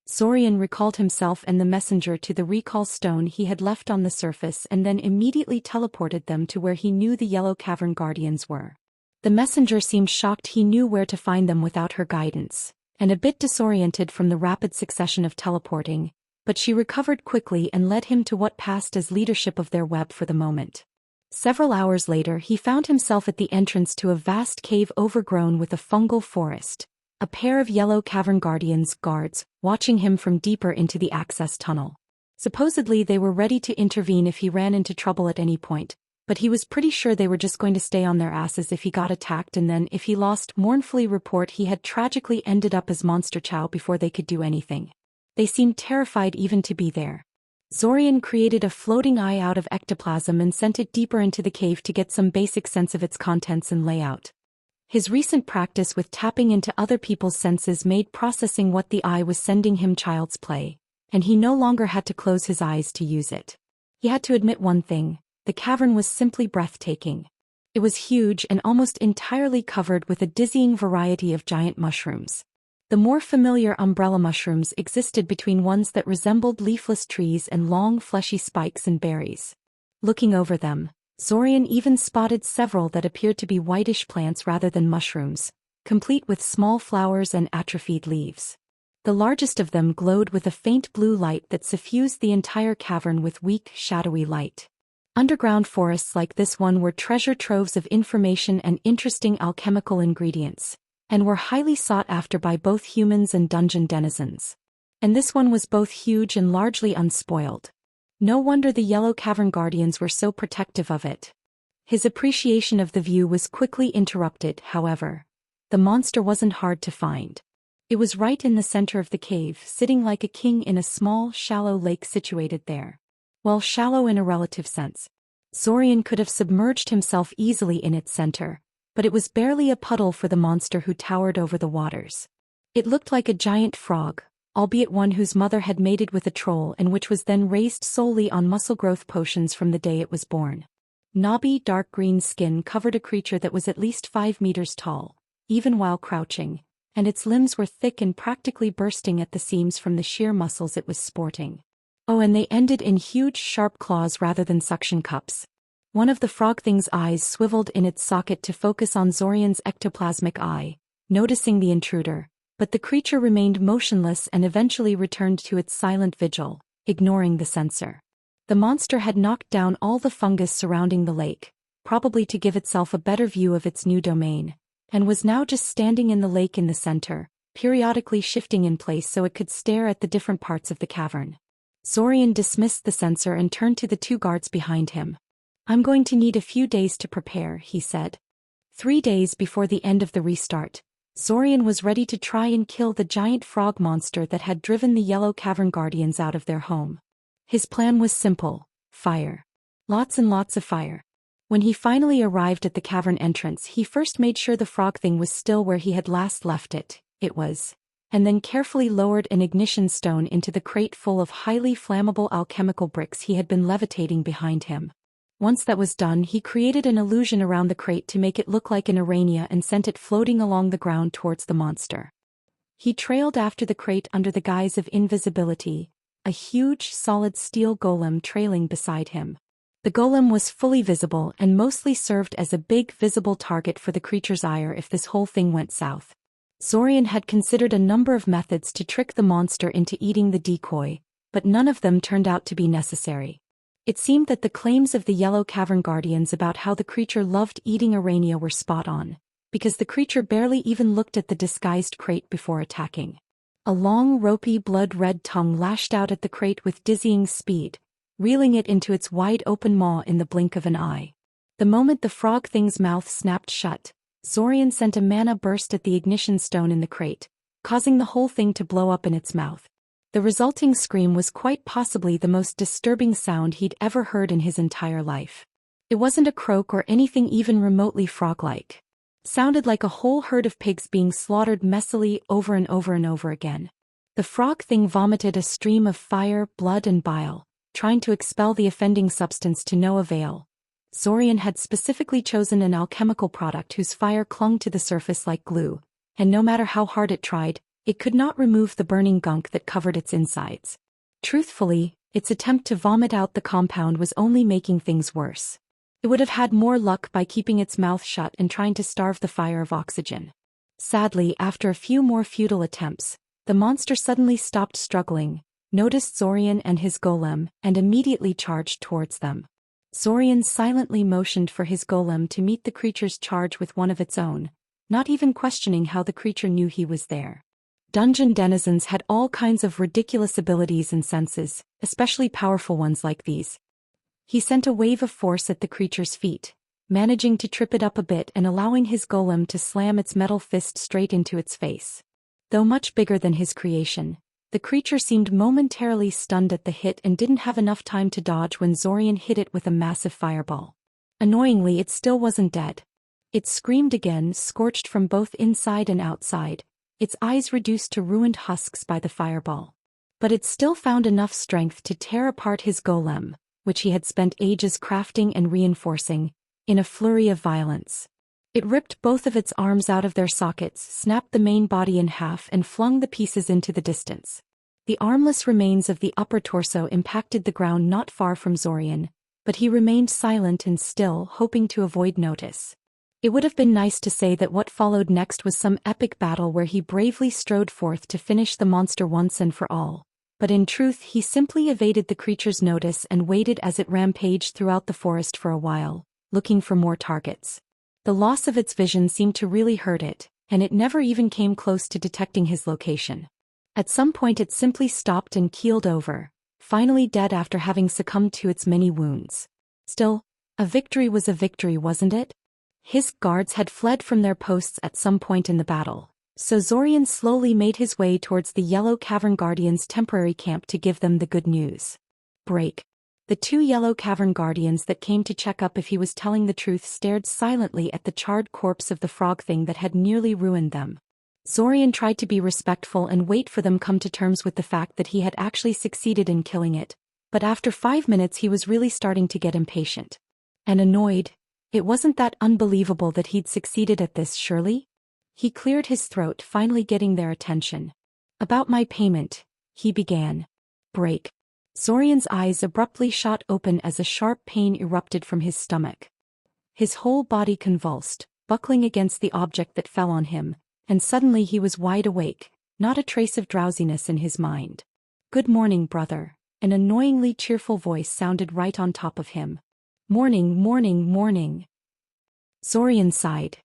Zorian recalled himself and the messenger to the recall stone he had left on the surface and then immediately teleported them to where he knew the Yellow Cavern Guardians were. The messenger seemed shocked he knew where to find them without her guidance, and a bit disoriented from the rapid succession of teleporting, but she recovered quickly and led him to what passed as leadership of their web for the moment. Several hours later, he found himself at the entrance to a vast cave overgrown with a fungal forest. A pair of Yellow Cavern Guardians guards, watching him from deeper into the access tunnel. Supposedly they were ready to intervene if he ran into trouble at any point, but he was pretty sure they were just going to stay on their asses if he got attacked, and then if he lost, mournfully report he had tragically ended up as Monster Chow before they could do anything. They seemed terrified even to be there. Zorian created a floating eye out of ectoplasm and sent it deeper into the cave to get some basic sense of its contents and layout. His recent practice with tapping into other people's senses made processing what the eye was sending him child's play, and he no longer had to close his eyes to use it. He had to admit one thing: the cavern was simply breathtaking. It was huge and almost entirely covered with a dizzying variety of giant mushrooms. The more familiar umbrella mushrooms existed between ones that resembled leafless trees and long fleshy spikes and berries. Looking over them, Zorian even spotted several that appeared to be whitish plants rather than mushrooms, complete with small flowers and atrophied leaves. The largest of them glowed with a faint blue light that suffused the entire cavern with weak, shadowy light. Underground forests like this one were treasure troves of information and interesting alchemical ingredients, and were highly sought after by both humans and dungeon denizens. And this one was both huge and largely unspoiled. No wonder the Yellow Cavern Guardians were so protective of it. His appreciation of the view was quickly interrupted, however. The monster wasn't hard to find. It was right in the center of the cave, sitting like a king in a small, shallow lake situated there. Well, shallow in a relative sense. Zorian could have submerged himself easily in its center, but it was barely a puddle for the monster who towered over the waters. It looked like a giant frog, albeit one whose mother had mated with a troll and which was then raised solely on muscle growth potions from the day it was born. Knobby, dark green skin covered a creature that was at least 5 meters tall, even while crouching, and its limbs were thick and practically bursting at the seams from the sheer muscles it was sporting. Oh, and they ended in huge sharp claws rather than suction cups. One of the frog thing's eyes swiveled in its socket to focus on Zorian's ectoplasmic eye, noticing the intruder, but the creature remained motionless and eventually returned to its silent vigil, ignoring the sensor. The monster had knocked down all the fungus surrounding the lake, probably to give itself a better view of its new domain, and was now just standing in the lake in the center, periodically shifting in place so it could stare at the different parts of the cavern. Zorian dismissed the sensor and turned to the 2 guards behind him. "I'm going to need a few days to prepare," he said. 3 days before the end of the restart, Zorian was ready to try and kill the giant frog monster that had driven the Yellow Cavern Guardians out of their home. His plan was simple: fire. Lots and lots of fire. When he finally arrived at the cavern entrance, he first made sure the frog thing was still where he had last left it. It was. And then carefully lowered an ignition stone into the crate full of highly flammable alchemical bricks he had been levitating behind him. Once that was done, he created an illusion around the crate to make it look like an arania and sent it floating along the ground towards the monster. He trailed after the crate under the guise of invisibility, a huge, solid steel golem trailing beside him. The golem was fully visible and mostly served as a big visible target for the creature's ire if this whole thing went south. Zorian had considered a number of methods to trick the monster into eating the decoy, but none of them turned out to be necessary. It seemed that the claims of the Yellow Cavern Guardians about how the creature loved eating arania were spot on, because the creature barely even looked at the disguised crate before attacking. A long, ropey, blood-red tongue lashed out at the crate with dizzying speed, reeling it into its wide-open maw in the blink of an eye. The moment the frog thing's mouth snapped shut, Zorian sent a mana burst at the ignition stone in the crate, causing the whole thing to blow up in its mouth. The resulting scream was quite possibly the most disturbing sound he'd ever heard in his entire life. It wasn't a croak or anything even remotely frog-like. Sounded like a whole herd of pigs being slaughtered messily over and over and over again. The frog thing vomited a stream of fire, blood and bile, trying to expel the offending substance to no avail. Zorian had specifically chosen an alchemical product whose fire clung to the surface like glue, and no matter how hard it tried, it could not remove the burning gunk that covered its insides. Truthfully, its attempt to vomit out the compound was only making things worse. It would have had more luck by keeping its mouth shut and trying to starve the fire of oxygen. Sadly, after a few more futile attempts, the monster suddenly stopped struggling, noticed Zorian and his golem, and immediately charged towards them. Zorian silently motioned for his golem to meet the creature's charge with one of its own, not even questioning how the creature knew he was there. Dungeon denizens had all kinds of ridiculous abilities and senses, especially powerful ones like these. He sent a wave of force at the creature's feet, managing to trip it up a bit and allowing his golem to slam its metal fist straight into its face. Though much bigger than his creation, the creature seemed momentarily stunned at the hit and didn't have enough time to dodge when Zorian hit it with a massive fireball. Annoyingly, it still wasn't dead. It screamed again, scorched from both inside and outside, its eyes reduced to ruined husks by the fireball. But it still found enough strength to tear apart his golem, which he had spent ages crafting and reinforcing, in a flurry of violence. It ripped both of its arms out of their sockets, snapped the main body in half and flung the pieces into the distance. The armless remains of the upper torso impacted the ground not far from Zorian, but he remained silent and still, hoping to avoid notice. It would have been nice to say that what followed next was some epic battle where he bravely strode forth to finish the monster once and for all, but in truth he simply evaded the creature's notice and waited as it rampaged throughout the forest for a while, looking for more targets. The loss of its vision seemed to really hurt it, and it never even came close to detecting his location. At some point it simply stopped and keeled over, finally dead after having succumbed to its many wounds. Still, a victory was a victory, wasn't it? His guards had fled from their posts at some point in the battle, so Zorian slowly made his way towards the Yellow Cavern Guardians' temporary camp to give them the good news. Break. The two Yellow Cavern Guardians that came to check up if he was telling the truth stared silently at the charred corpse of the frog thing that had nearly ruined them. Zorian tried to be respectful and wait for them come to terms with the fact that he had actually succeeded in killing it, but after 5 minutes he was really starting to get impatient. And annoyed. It wasn't that unbelievable that he'd succeeded at this, surely? He cleared his throat, finally getting their attention. About my payment, he began. Break. Zorian's eyes abruptly shot open as a sharp pain erupted from his stomach. His whole body convulsed, buckling against the object that fell on him, and suddenly he was wide awake, not a trace of drowsiness in his mind. Good morning, brother. An annoyingly cheerful voice sounded right on top of him. Morning, morning, morning. Zorian sighed.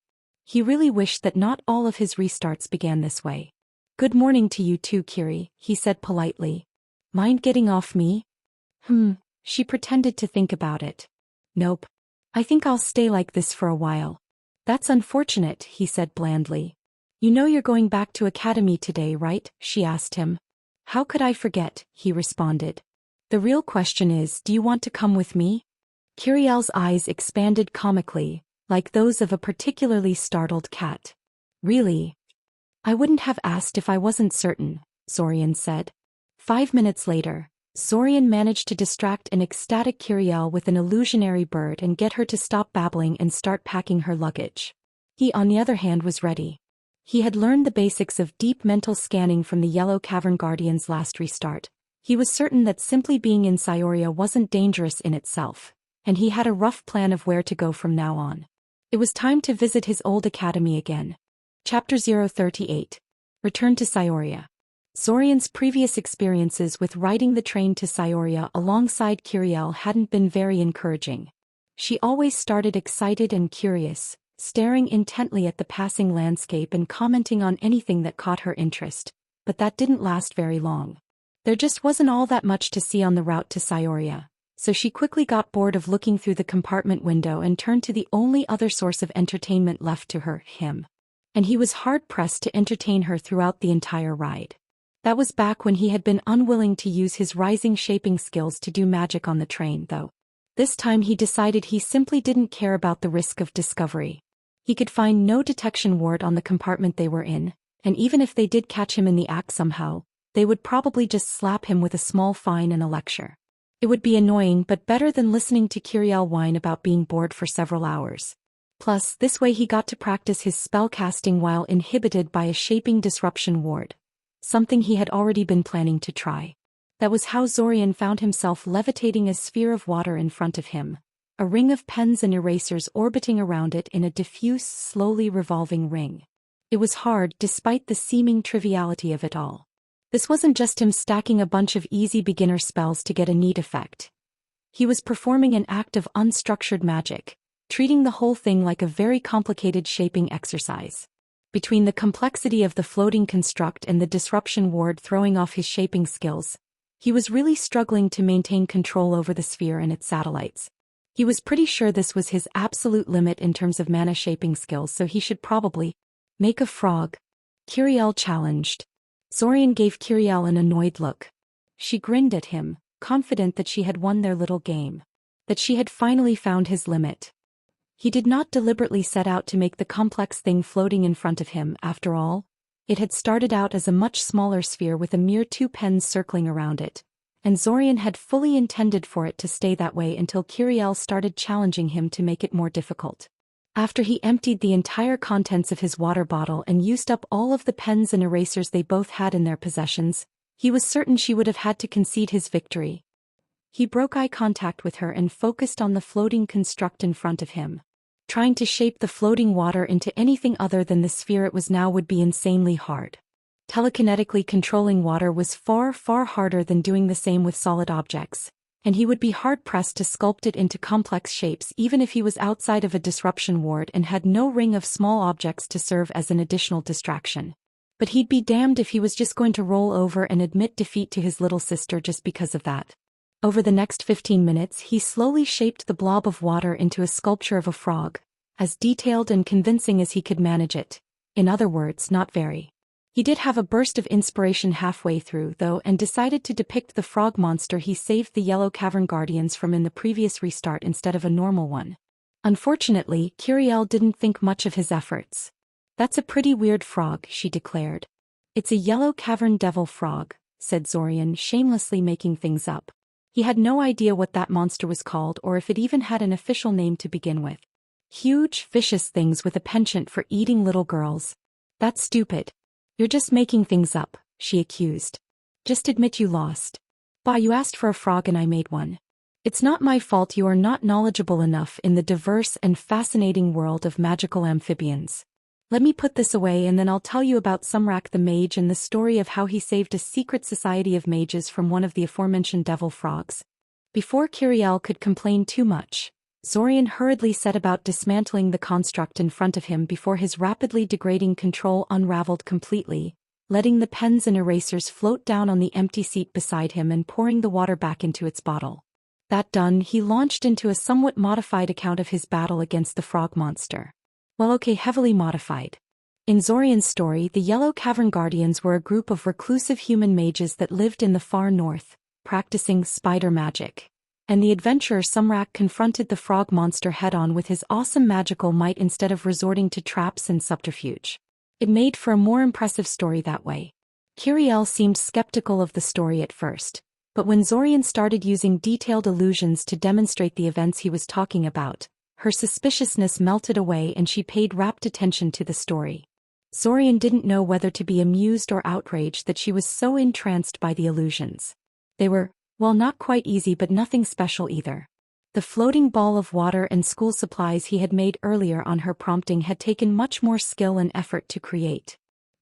He really wished that not all of his restarts began this way. Good morning to you too, Kiri, he said politely. Mind getting off me? She pretended to think about it. Nope. I think I'll stay like this for a while. That's unfortunate, he said blandly. You know you're going back to academy today, right? She asked him. How could I forget, he responded. The real question is, do you want to come with me? Kiriel's eyes expanded comically, like those of a particularly startled cat. Really? I wouldn't have asked if I wasn't certain, Zorian said. 5 minutes later, Zorian managed to distract an ecstatic Kiriel with an illusionary bird and get her to stop babbling and start packing her luggage. He, on the other hand, was ready. He had learned the basics of deep mental scanning from the Yellow Cavern Guardian's last restart. He was certain that simply being in Cyoria wasn't dangerous in itself, and he had a rough plan of where to go from now on. It was time to visit his old academy again. Chapter 038. Return to Cyoria. Zorian's previous experiences with riding the train to Cyoria alongside Kiriel hadn't been very encouraging. She always started excited and curious, staring intently at the passing landscape and commenting on anything that caught her interest, but that didn't last very long. There just wasn't all that much to see on the route to Cyoria, so she quickly got bored of looking through the compartment window and turned to the only other source of entertainment left to her, him. And he was hard-pressed to entertain her throughout the entire ride. That was back when he had been unwilling to use his rising shaping skills to do magic on the train, though. This time he decided he simply didn't care about the risk of discovery. He could find no detection ward on the compartment they were in, and even if they did catch him in the act somehow, they would probably just slap him with a small fine and a lecture. It would be annoying but better than listening to Kiriel whine about being bored for several hours. Plus, this way he got to practice his spellcasting while inhibited by a shaping disruption ward, something he had already been planning to try. That was how Zorian found himself levitating a sphere of water in front of him, a ring of pens and erasers orbiting around it in a diffuse, slowly revolving ring. It was hard despite the seeming triviality of it all. This wasn't just him stacking a bunch of easy beginner spells to get a neat effect. He was performing an act of unstructured magic, treating the whole thing like a very complicated shaping exercise. Between the complexity of the floating construct and the disruption ward throwing off his shaping skills, he was really struggling to maintain control over the sphere and its satellites. He was pretty sure this was his absolute limit in terms of mana shaping skills, so he should probably make a frog. Kiriel challenged. Zorian gave Kiriel an annoyed look. She grinned at him, confident that she had won their little game, that she had finally found his limit. He did not deliberately set out to make the complex thing floating in front of him, after all. It had started out as a much smaller sphere with a mere 2 pens circling around it, and Zorian had fully intended for it to stay that way until Kiriel started challenging him to make it more difficult. After he emptied the entire contents of his water bottle and used up all of the pens and erasers they both had in their possessions, he was certain she would have had to concede his victory. He broke eye contact with her and focused on the floating construct in front of him. Trying to shape the floating water into anything other than the sphere it was now would be insanely hard. Telekinetically controlling water was far, far harder than doing the same with solid objects, and he would be hard-pressed to sculpt it into complex shapes even if he was outside of a disruption ward and had no ring of small objects to serve as an additional distraction. But he'd be damned if he was just going to roll over and admit defeat to his little sister just because of that. Over the next 15 minutes, he slowly shaped the blob of water into a sculpture of a frog, as detailed and convincing as he could manage it. In other words, not very. He did have a burst of inspiration halfway through, though, and decided to depict the frog monster he saved the Yellow Cavern Guardians from in the previous restart instead of a normal one. Unfortunately, Kiriel didn't think much of his efforts. "That's a pretty weird frog," she declared. "It's a Yellow Cavern Devil frog," said Zorian, shamelessly making things up. He had no idea what that monster was called or if it even had an official name to begin with. "Huge, vicious things with a penchant for eating little girls." "That's stupid. You're just making things up," she accused. "Just admit you lost." "Bah, you asked for a frog and I made one." "It's not my fault you are not knowledgeable enough in the diverse and fascinating world of magical amphibians. Let me put this away and then I'll tell you about Sumrak the mage and the story of how he saved a secret society of mages from one of the aforementioned devil frogs." Before Kiriel could complain too much, Zorian hurriedly set about dismantling the construct in front of him before his rapidly degrading control unraveled completely, letting the pens and erasers float down on the empty seat beside him and pouring the water back into its bottle. That done, he launched into a somewhat modified account of his battle against the frog monster. Well, okay, heavily modified. In Zorian's story, the Yellow Cavern Guardians were a group of reclusive human mages that lived in the far north, practicing spider magic. And the adventurer Sumrak confronted the frog monster head-on with his awesome magical might instead of resorting to traps and subterfuge. It made for a more impressive story that way. Kiriel seemed skeptical of the story at first, but when Zorian started using detailed illusions to demonstrate the events he was talking about, her suspiciousness melted away and she paid rapt attention to the story. Zorian didn't know whether to be amused or outraged that she was so entranced by the illusions. They were, well, not quite easy but nothing special either. The floating ball of water and school supplies he had made earlier on her prompting had taken much more skill and effort to create.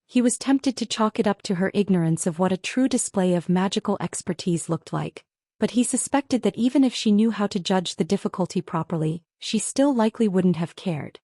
He was tempted to chalk it up to her ignorance of what a true display of magical expertise looked like, but he suspected that even if she knew how to judge the difficulty properly, she still likely wouldn't have cared.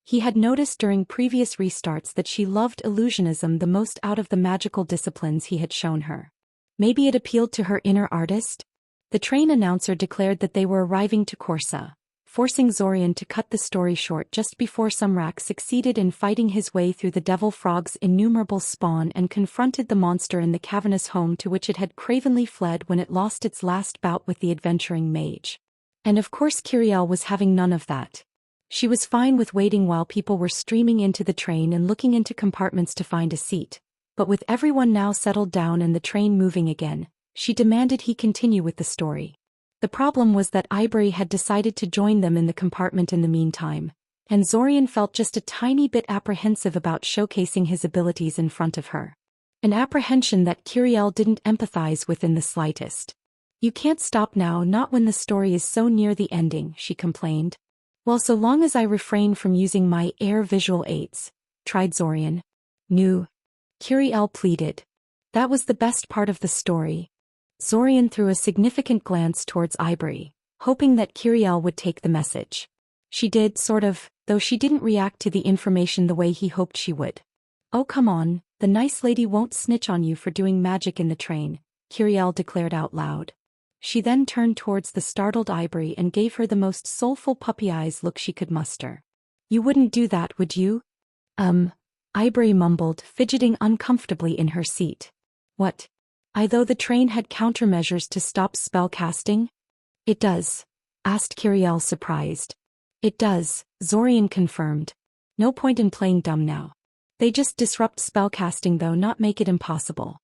He had noticed during previous restarts that she loved illusionism the most out of the magical disciplines he had shown her. Maybe it appealed to her inner artist? The train announcer declared that they were arriving to Corsa, forcing Zorian to cut the story short just before Sumrak succeeded in fighting his way through the devil frog's innumerable spawn and confronted the monster in the cavernous home to which it had cravenly fled when it lost its last bout with the adventuring mage. And of course Kiriel was having none of that. She was fine with waiting while people were streaming into the train and looking into compartments to find a seat. But with everyone now settled down and the train moving again, she demanded he continue with the story. The problem was that Ivory had decided to join them in the compartment in the meantime, and Zorian felt just a tiny bit apprehensive about showcasing his abilities in front of her. An apprehension that Kiriel didn't empathize with in the slightest. "You can't stop now, not when the story is so near the ending," she complained. "Well, so long as I refrain from using my air visual aids," tried Zorian. "No," Kiriel pleaded. "That was the best part of the story." Zorian threw a significant glance towards Ivory, hoping that Kiriel would take the message. She did, sort of, though she didn't react to the information the way he hoped she would. "Oh come on, the nice lady won't snitch on you for doing magic in the train," Kiriel declared out loud. She then turned towards the startled Ivory and gave her the most soulful puppy eyes look she could muster. "You wouldn't do that, would you?" Ivory mumbled, fidgeting uncomfortably in her seat. "What? Though the train had countermeasures to stop spell casting?" "It does?" asked Kiriel, surprised. "It does," Zorian confirmed. "No point in playing dumb now. They just disrupt spellcasting though, not make it impossible.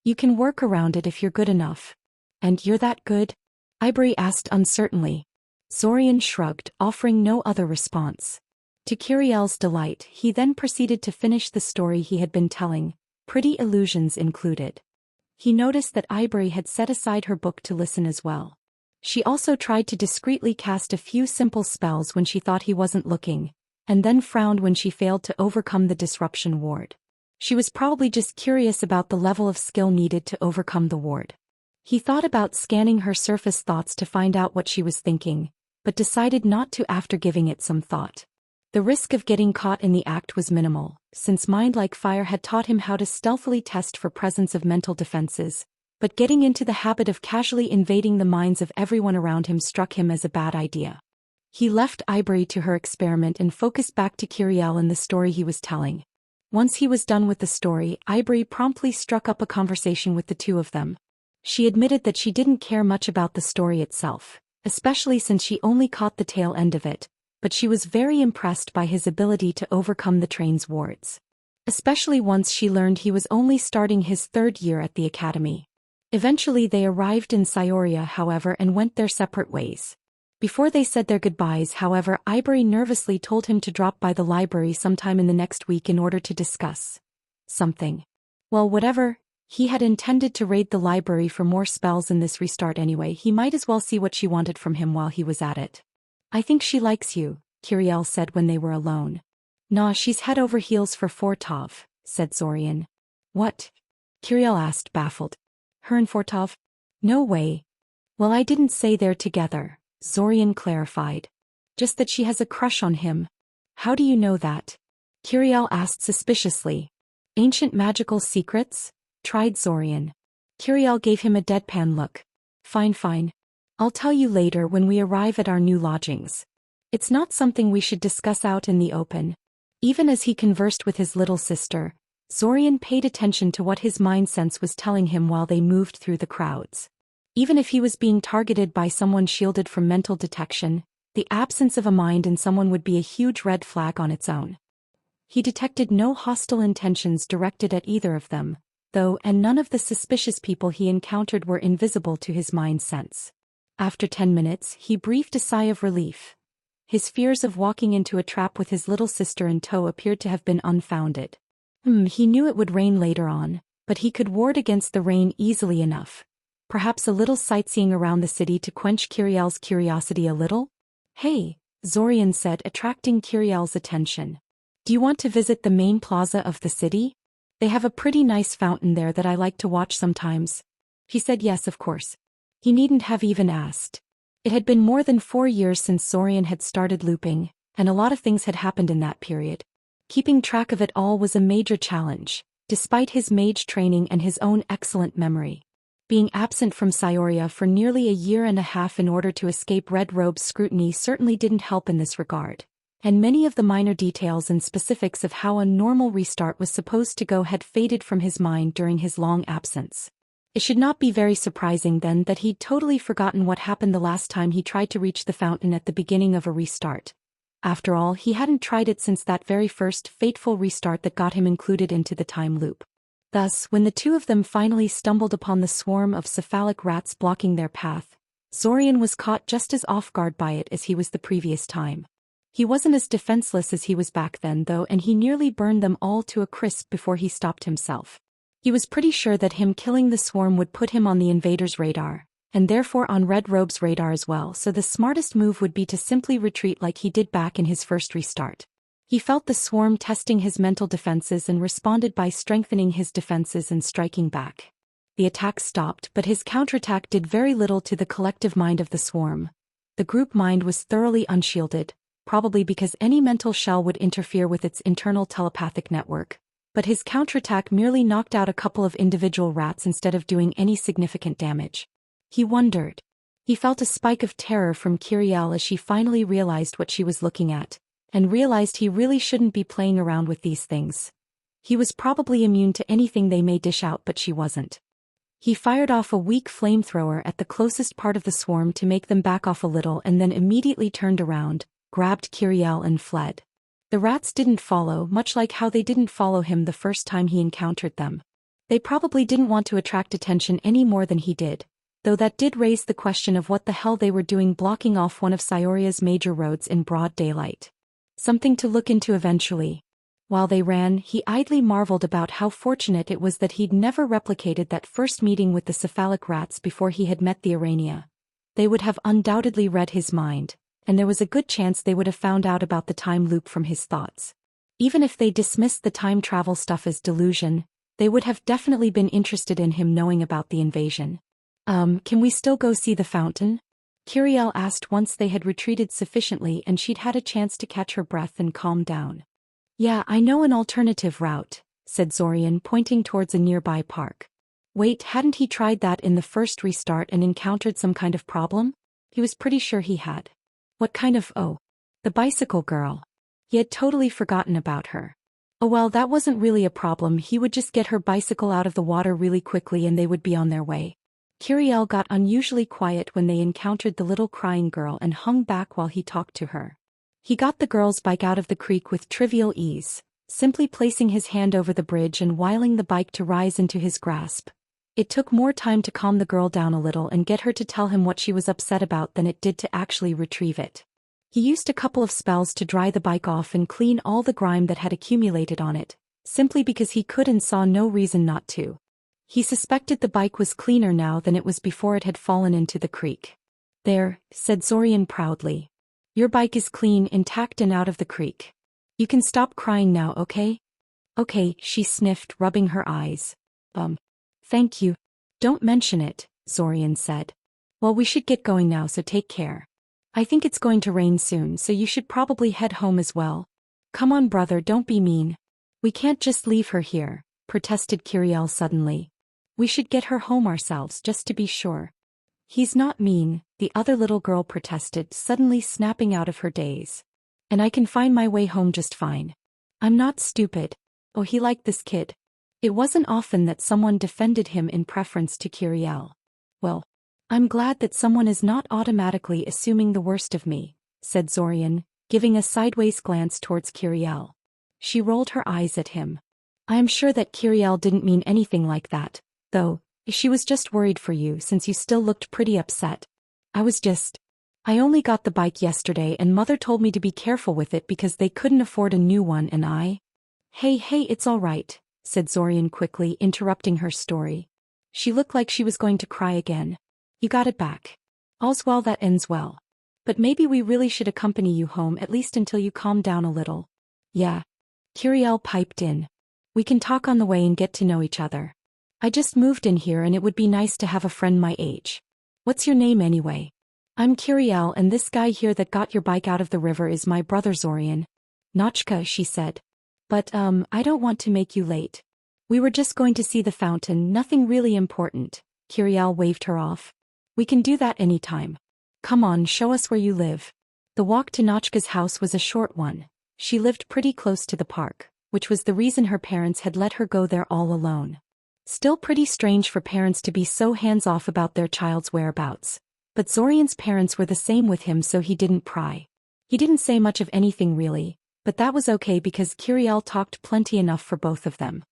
You can work around it if you're good enough." "And you're that good?" Ivory asked uncertainly. Zorian shrugged, offering no other response. To Kiriel's delight, he then proceeded to finish the story he had been telling, pretty illusions included. He noticed that Ivory had set aside her book to listen as well. She also tried to discreetly cast a few simple spells when she thought he wasn't looking, and then frowned when she failed to overcome the disruption ward. She was probably just curious about the level of skill needed to overcome the ward. He thought about scanning her surface thoughts to find out what she was thinking, but decided not to after giving it some thought. The risk of getting caught in the act was minimal, since Mind Like Fire had taught him how to stealthily test for presence of mental defenses, but getting into the habit of casually invading the minds of everyone around him struck him as a bad idea. He left Ivory to her experiment and focused back to Kiriel and the story he was telling. Once he was done with the story, Ivory promptly struck up a conversation with the two of them. She admitted that she didn't care much about the story itself, especially since she only caught the tail end of it, but she was very impressed by his ability to overcome the train's wards. Especially once she learned he was only starting his 3rd year at the academy. Eventually they arrived in Cyoria, however, and went their separate ways. Before they said their goodbyes, however, Ivory nervously told him to drop by the library sometime in the next week in order to discuss something. Well, whatever, he had intended to raid the library for more spells in this restart anyway. He might as well see what she wanted from him while he was at it. I think she likes you, Kiriel said when they were alone. Nah, she's head over heels for Fortov, said Zorian. What? Kiriel asked, baffled. Her and Fortov? No way. Well, I didn't say they're together, Zorian clarified. Just that she has a crush on him. How do you know that? Kiriel asked suspiciously. Ancient magical secrets? Tried Zorian. Kiriel gave him a deadpan look. Fine. I'll tell you later when we arrive at our new lodgings. It's not something we should discuss out in the open. Even as he conversed with his little sister, Zorian paid attention to what his mind sense was telling him while they moved through the crowds. Even if he was being targeted by someone shielded from mental detection, the absence of a mind in someone would be a huge red flag on its own. He detected no hostile intentions directed at either of them, though, and none of the suspicious people he encountered were invisible to his mind sense. After 10 minutes, he breathed a sigh of relief. His fears of walking into a trap with his little sister in tow appeared to have been unfounded. He knew it would rain later on, but he could ward against the rain easily enough. Perhaps a little sightseeing around the city to quench Kiriel's curiosity a little? Hey, Zorian said, attracting Kiriel's attention. Do you want to visit the main plaza of the city? They have a pretty nice fountain there that I like to watch sometimes. He said yes, of course. He needn't have even asked. It had been more than 4 years since Zorian had started looping, and a lot of things had happened in that period. Keeping track of it all was a major challenge, despite his mage training and his own excellent memory. Being absent from Cyoria for nearly a year and a half in order to escape Red Robe's scrutiny certainly didn't help in this regard, and many of the minor details and specifics of how a normal restart was supposed to go had faded from his mind during his long absence. It should not be very surprising then that he'd totally forgotten what happened the last time he tried to reach the fountain at the beginning of a restart. After all, he hadn't tried it since that very first fateful restart that got him included into the time loop. Thus, when the two of them finally stumbled upon the swarm of cephalic rats blocking their path, Zorian was caught just as off guard by it as he was the previous time. He wasn't as defenseless as he was back then though, and he nearly burned them all to a crisp before he stopped himself. He was pretty sure that him killing the swarm would put him on the invaders' radar, and therefore on Red Robe's radar as well, so the smartest move would be to simply retreat like he did back in his first restart. He felt the swarm testing his mental defenses and responded by strengthening his defenses and striking back. The attack stopped, but his counterattack did very little to the collective mind of the swarm. The group mind was thoroughly unshielded, probably because any mental shell would interfere with its internal telepathic network. But his counterattack merely knocked out a couple of individual rats instead of doing any significant damage. He wondered. He felt a spike of terror from Kiriel as she finally realized what she was looking at, and realized he really shouldn't be playing around with these things. He was probably immune to anything they may dish out, but she wasn't. He fired off a weak flamethrower at the closest part of the swarm to make them back off a little and then immediately turned around, grabbed Kiriel and fled. The rats didn't follow, much like how they didn't follow him the first time he encountered them. They probably didn't want to attract attention any more than he did, though that did raise the question of what the hell they were doing blocking off one of Cyoria's major roads in broad daylight. Something to look into eventually. While they ran, he idly marveled about how fortunate it was that he'd never replicated that first meeting with the cephalic rats before he had met the Arania. They would have undoubtedly read his mind, and there was a good chance they would have found out about the time loop from his thoughts. Even if they dismissed the time travel stuff as delusion, they would have definitely been interested in him knowing about the invasion. Can we still go see the fountain? Kiriel asked once they had retreated sufficiently and she'd had a chance to catch her breath and calm down. Yeah, I know an alternative route, said Zorian, pointing towards a nearby park. Wait, hadn't he tried that in the first restart and encountered some kind of problem? He was pretty sure he had. What kind of, the bicycle girl. He had totally forgotten about her. Oh well, that wasn't really a problem, he would just get her bicycle out of the water really quickly and they would be on their way. Kiriel got unusually quiet when they encountered the little crying girl and hung back while he talked to her. He got the girl's bike out of the creek with trivial ease, simply placing his hand over the bridge and wiling the bike to rise into his grasp. It took more time to calm the girl down a little and get her to tell him what she was upset about than it did to actually retrieve it. He used a couple of spells to dry the bike off and clean all the grime that had accumulated on it, simply because he could and saw no reason not to. He suspected the bike was cleaner now than it was before it had fallen into the creek. There, said Zorian proudly. Your bike is clean, intact and out of the creek. You can stop crying now, okay? Okay, she sniffed, rubbing her eyes. Thank you. Don't mention it, Zorian said. Well, we should get going now, so take care. I think it's going to rain soon, so you should probably head home as well. Come on, brother, don't be mean. We can't just leave her here, protested Kiriel suddenly. We should get her home ourselves just to be sure. He's not mean, the other little girl protested, suddenly snapping out of her daze. And I can find my way home just fine. I'm not stupid. Oh, he liked this kid. It wasn't often that someone defended him in preference to Kiriel. Well, I'm glad that someone is not automatically assuming the worst of me, said Zorian, giving a sideways glance towards Kiriel. She rolled her eyes at him. I am sure that Kiriel didn't mean anything like that, though. She was just worried for you since you still looked pretty upset. I only got the bike yesterday and Mother told me to be careful with it because they couldn't afford a new one and I... Hey, it's all right, said Zorian quickly, interrupting her story. She looked like she was going to cry again. You got it back. All's well that ends well. But maybe we really should accompany you home at least until you calm down a little. Yeah. Kiriel piped in. We can talk on the way and get to know each other. I just moved in here and it would be nice to have a friend my age. What's your name anyway? I'm Kiriel and this guy here that got your bike out of the river is my brother Zorian. Notchka, she said. But, I don't want to make you late. We were just going to see the fountain, nothing really important. Kiriel waved her off. We can do that anytime. Come on, show us where you live. The walk to Notchka's house was a short one. She lived pretty close to the park, which was the reason her parents had let her go there all alone. Still pretty strange for parents to be so hands-off about their child's whereabouts. But Zorian's parents were the same with him, so he didn't pry. He didn't say much of anything really, but that was okay because Kiriel talked plenty enough for both of them.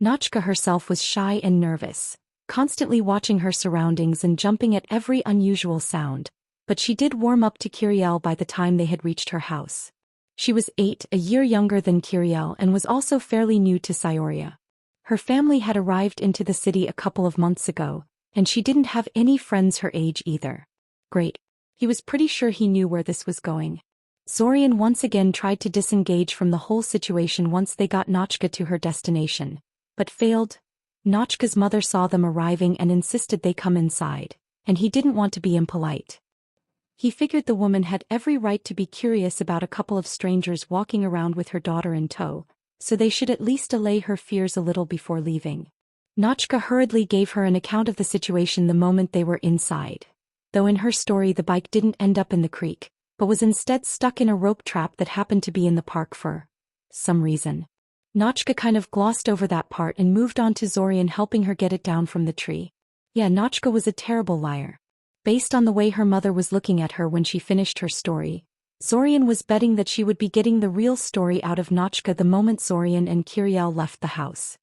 Notchka herself was shy and nervous, constantly watching her surroundings and jumping at every unusual sound, but she did warm up to Kiriel by the time they had reached her house. She was 8, a year younger than Kiriel, and was also fairly new to Cyoria. Her family had arrived into the city a couple of months ago, and she didn't have any friends her age either. Great. He was pretty sure he knew where this was going. Zorian once again tried to disengage from the whole situation once they got Notchka to her destination, but failed. Notchka's mother saw them arriving and insisted they come inside, and he didn't want to be impolite. He figured the woman had every right to be curious about a couple of strangers walking around with her daughter in tow, so they should at least allay her fears a little before leaving. Notchka hurriedly gave her an account of the situation the moment they were inside. Though in her story the bike didn't end up in the creek, but was instead stuck in a rope trap that happened to be in the park for some reason. Notchka kind of glossed over that part and moved on to Zorian helping her get it down from the tree. Yeah, Notchka was a terrible liar. Based on the way her mother was looking at her when she finished her story, Zorian was betting that she would be getting the real story out of Notchka the moment Zorian and Kiriel left the house.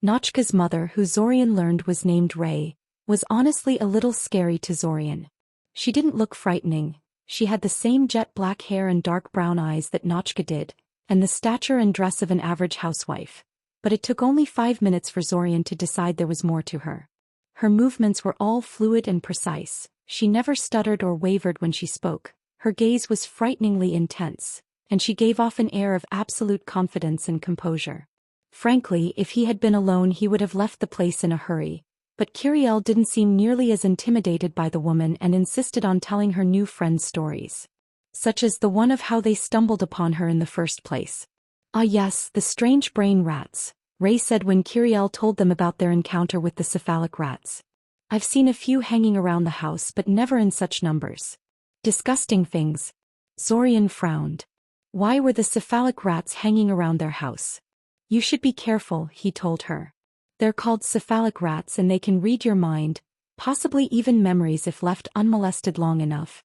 Notchka's mother, who Zorian learned was named Ray, was honestly a little scary to Zorian. She didn't look frightening. She had the same jet black hair and dark brown eyes that Notchka did, and the stature and dress of an average housewife. But it took only 5 minutes for Zorian to decide there was more to her. Her movements were all fluid and precise. She never stuttered or wavered when she spoke. Her gaze was frighteningly intense, and she gave off an air of absolute confidence and composure. Frankly, if he had been alone he would have left the place in a hurry, but Kiriel didn't seem nearly as intimidated by the woman and insisted on telling her new friend stories. Such as the one of how they stumbled upon her in the first place. "Ah yes, the strange brain rats," Ray said when Kiriel told them about their encounter with the cephalic rats. "I've seen a few hanging around the house but never in such numbers. Disgusting things." Zorian frowned. Why were the cephalic rats hanging around their house? "You should be careful," he told her. "They're called cephalic rats and they can read your mind, possibly even memories if left unmolested long enough."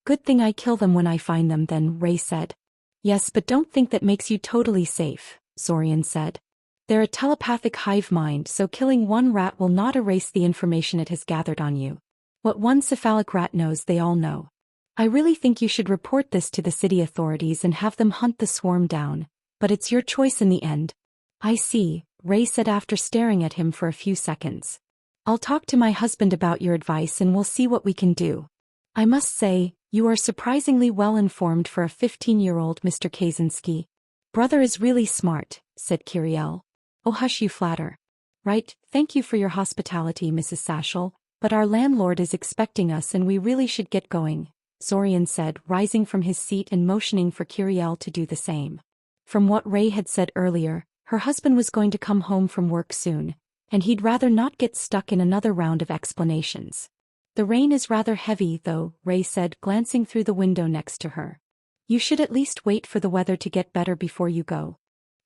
Good thing I kill them when I find them then," Ray said. "Yes, but don't think that makes you totally safe," Zorian said. "They're a telepathic hive mind, so killing one rat will not erase the information it has gathered on you. What one cephalic rat knows they all know. I really think you should report this to the city authorities and have them hunt the swarm down, but it's your choice in the end." "I see," Ray said after staring at him for a few seconds. "I'll talk to my husband about your advice and we'll see what we can do. I must say, you are surprisingly well informed for a 15-year-old, Mr. Kaczynski. Brother is really smart," said Kiriel. "Oh hush, you flatter." "Right, thank you for your hospitality, Mrs. Satchel, but our landlord is expecting us and we really should get going," Zorian said, rising from his seat and motioning for Kiriel to do the same. From what Ray had said earlier, her husband was going to come home from work soon, and he'd rather not get stuck in another round of explanations. "The rain is rather heavy though," Ray said, glancing through the window next to her. "You should at least wait for the weather to get better before you go."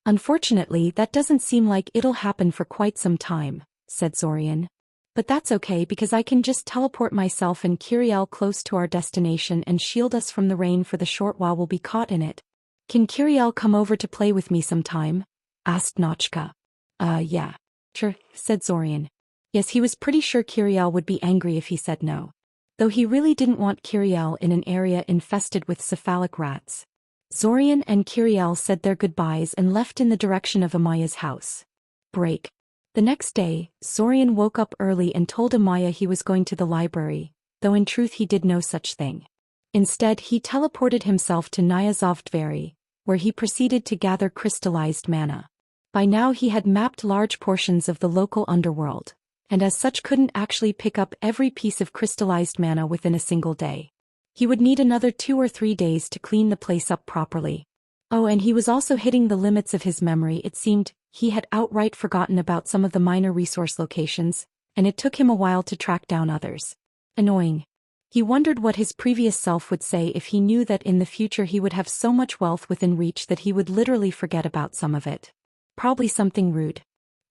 "Unfortunately, that doesn't seem like it'll happen for quite some time," said Zorian. "But that's okay because I can just teleport myself and Kiriel close to our destination and shield us from the rain for the short while we'll be caught in it." "Can Kiriel come over to play with me sometime?" asked Notchka. Yeah. Sure," said Zorian. Yes, he was pretty sure Kiriel would be angry if he said no. Though he really didn't want Kiriel in an area infested with cephalic rats. Zorian and Kiriel said their goodbyes and left in the direction of Amaya's house. Break. The next day, Zorian woke up early and told Amaya he was going to the library, though in truth he did no such thing. Instead, he teleported himself to Nyazovdvary, where he proceeded to gather crystallized mana. By now he had mapped large portions of the local underworld, and as such couldn't actually pick up every piece of crystallized mana within a single day. He would need another 2 or 3 days to clean the place up properly. Oh, and he was also hitting the limits of his memory. It seemed he had outright forgotten about some of the minor resource locations, and it took him a while to track down others. Annoying. He wondered what his previous self would say if he knew that in the future he would have so much wealth within reach that he would literally forget about some of it. Probably something rude.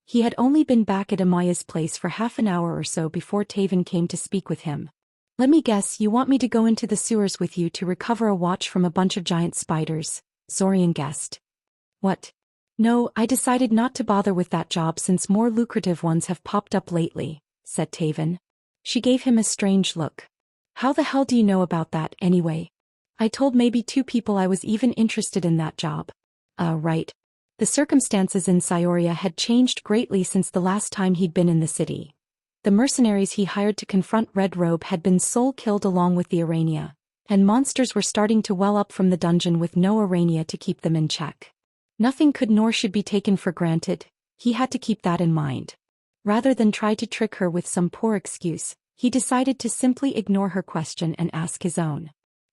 He had only been back at Amaya's place for half an hour or so before Taven came to speak with him. "Let me guess, you want me to go into the sewers with you to recover a watch from a bunch of giant spiders," Zorian guessed. "What? No, I decided not to bother with that job since more lucrative ones have popped up lately," said Taven. She gave him a strange look. "How the hell do you know about that, anyway?" "I told maybe 2 people I was even interested in that job." Right. The circumstances in Cyoria had changed greatly since the last time he'd been in the city. The mercenaries he hired to confront Red Robe had been soul-killed along with the Arania, and monsters were starting to well up from the dungeon with no Arania to keep them in check. Nothing could nor should be taken for granted, he had to keep that in mind. Rather than try to trick her with some poor excuse, he decided to simply ignore her question and ask his own.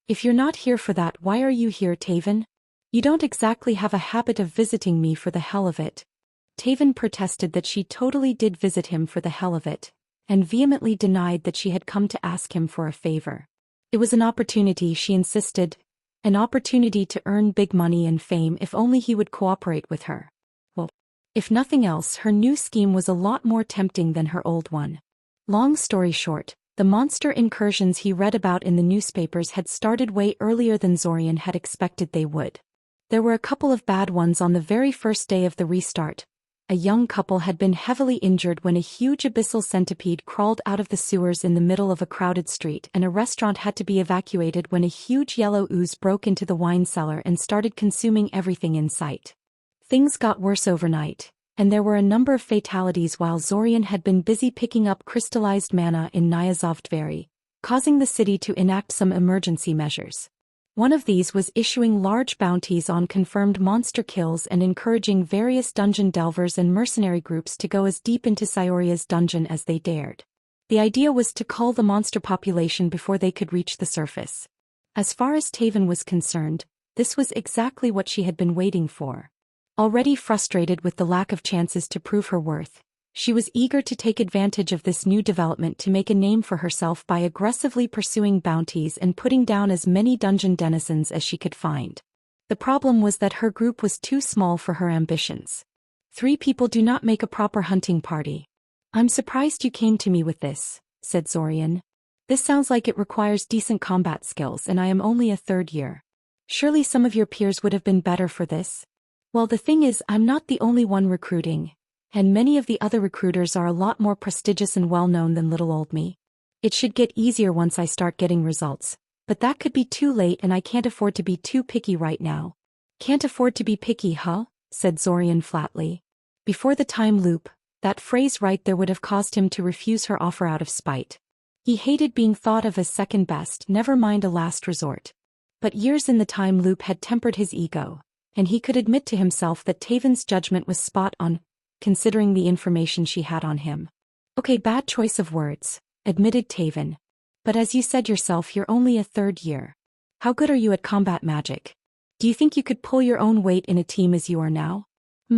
"If you're not here for that, why are you here, Taven? You don't exactly have a habit of visiting me for the hell of it." Taven protested that she totally did visit him for the hell of it, and vehemently denied that she had come to ask him for a favor. It was an opportunity, she insisted. An opportunity to earn big money and fame if only he would cooperate with her. Well, if nothing else, her new scheme was a lot more tempting than her old one. Long story short, the monster incursions he read about in the newspapers had started way earlier than Zorian had expected they would. There were a couple of bad ones on the very first day of the restart. A young couple had been heavily injured when a huge abyssal centipede crawled out of the sewers in the middle of a crowded street, and a restaurant had to be evacuated when a huge yellow ooze broke into the wine cellar and started consuming everything in sight. Things got worse overnight, and there were a number of fatalities while Zorian had been busy picking up crystallized mana in Nyazovdvary, causing the city to enact some emergency measures. One of these was issuing large bounties on confirmed monster kills and encouraging various dungeon delvers and mercenary groups to go as deep into Sioria's dungeon as they dared. The idea was to cull the monster population before they could reach the surface. As far as Taven was concerned, this was exactly what she had been waiting for. Already frustrated with the lack of chances to prove her worth, she was eager to take advantage of this new development to make a name for herself by aggressively pursuing bounties and putting down as many dungeon denizens as she could find. The problem was that her group was too small for her ambitions. 3 people do not make a proper hunting party. "I'm surprised you came to me with this," said Zorian. "This sounds like it requires decent combat skills and I am only a 3rd year. Surely some of your peers would have been better for this?" "Well, the thing is, I'm not the only one recruiting, and many of the other recruiters are a lot more prestigious and well-known than little old me. It should get easier once I start getting results, but that could be too late and I can't afford to be too picky right now." "Can't afford to be picky, huh?" said Zorian flatly. Before the time loop, that phrase right there would have caused him to refuse her offer out of spite. He hated being thought of as second best, never mind a last resort. But years in the time loop had tempered his ego, and he could admit to himself that Taven's judgment was spot on, considering the information she had on him. "Okay, bad choice of words," admitted Taven. "But as you said yourself, you're only a 3rd year. How good are you at combat magic? Do you think you could pull your own weight in a team as you are now?"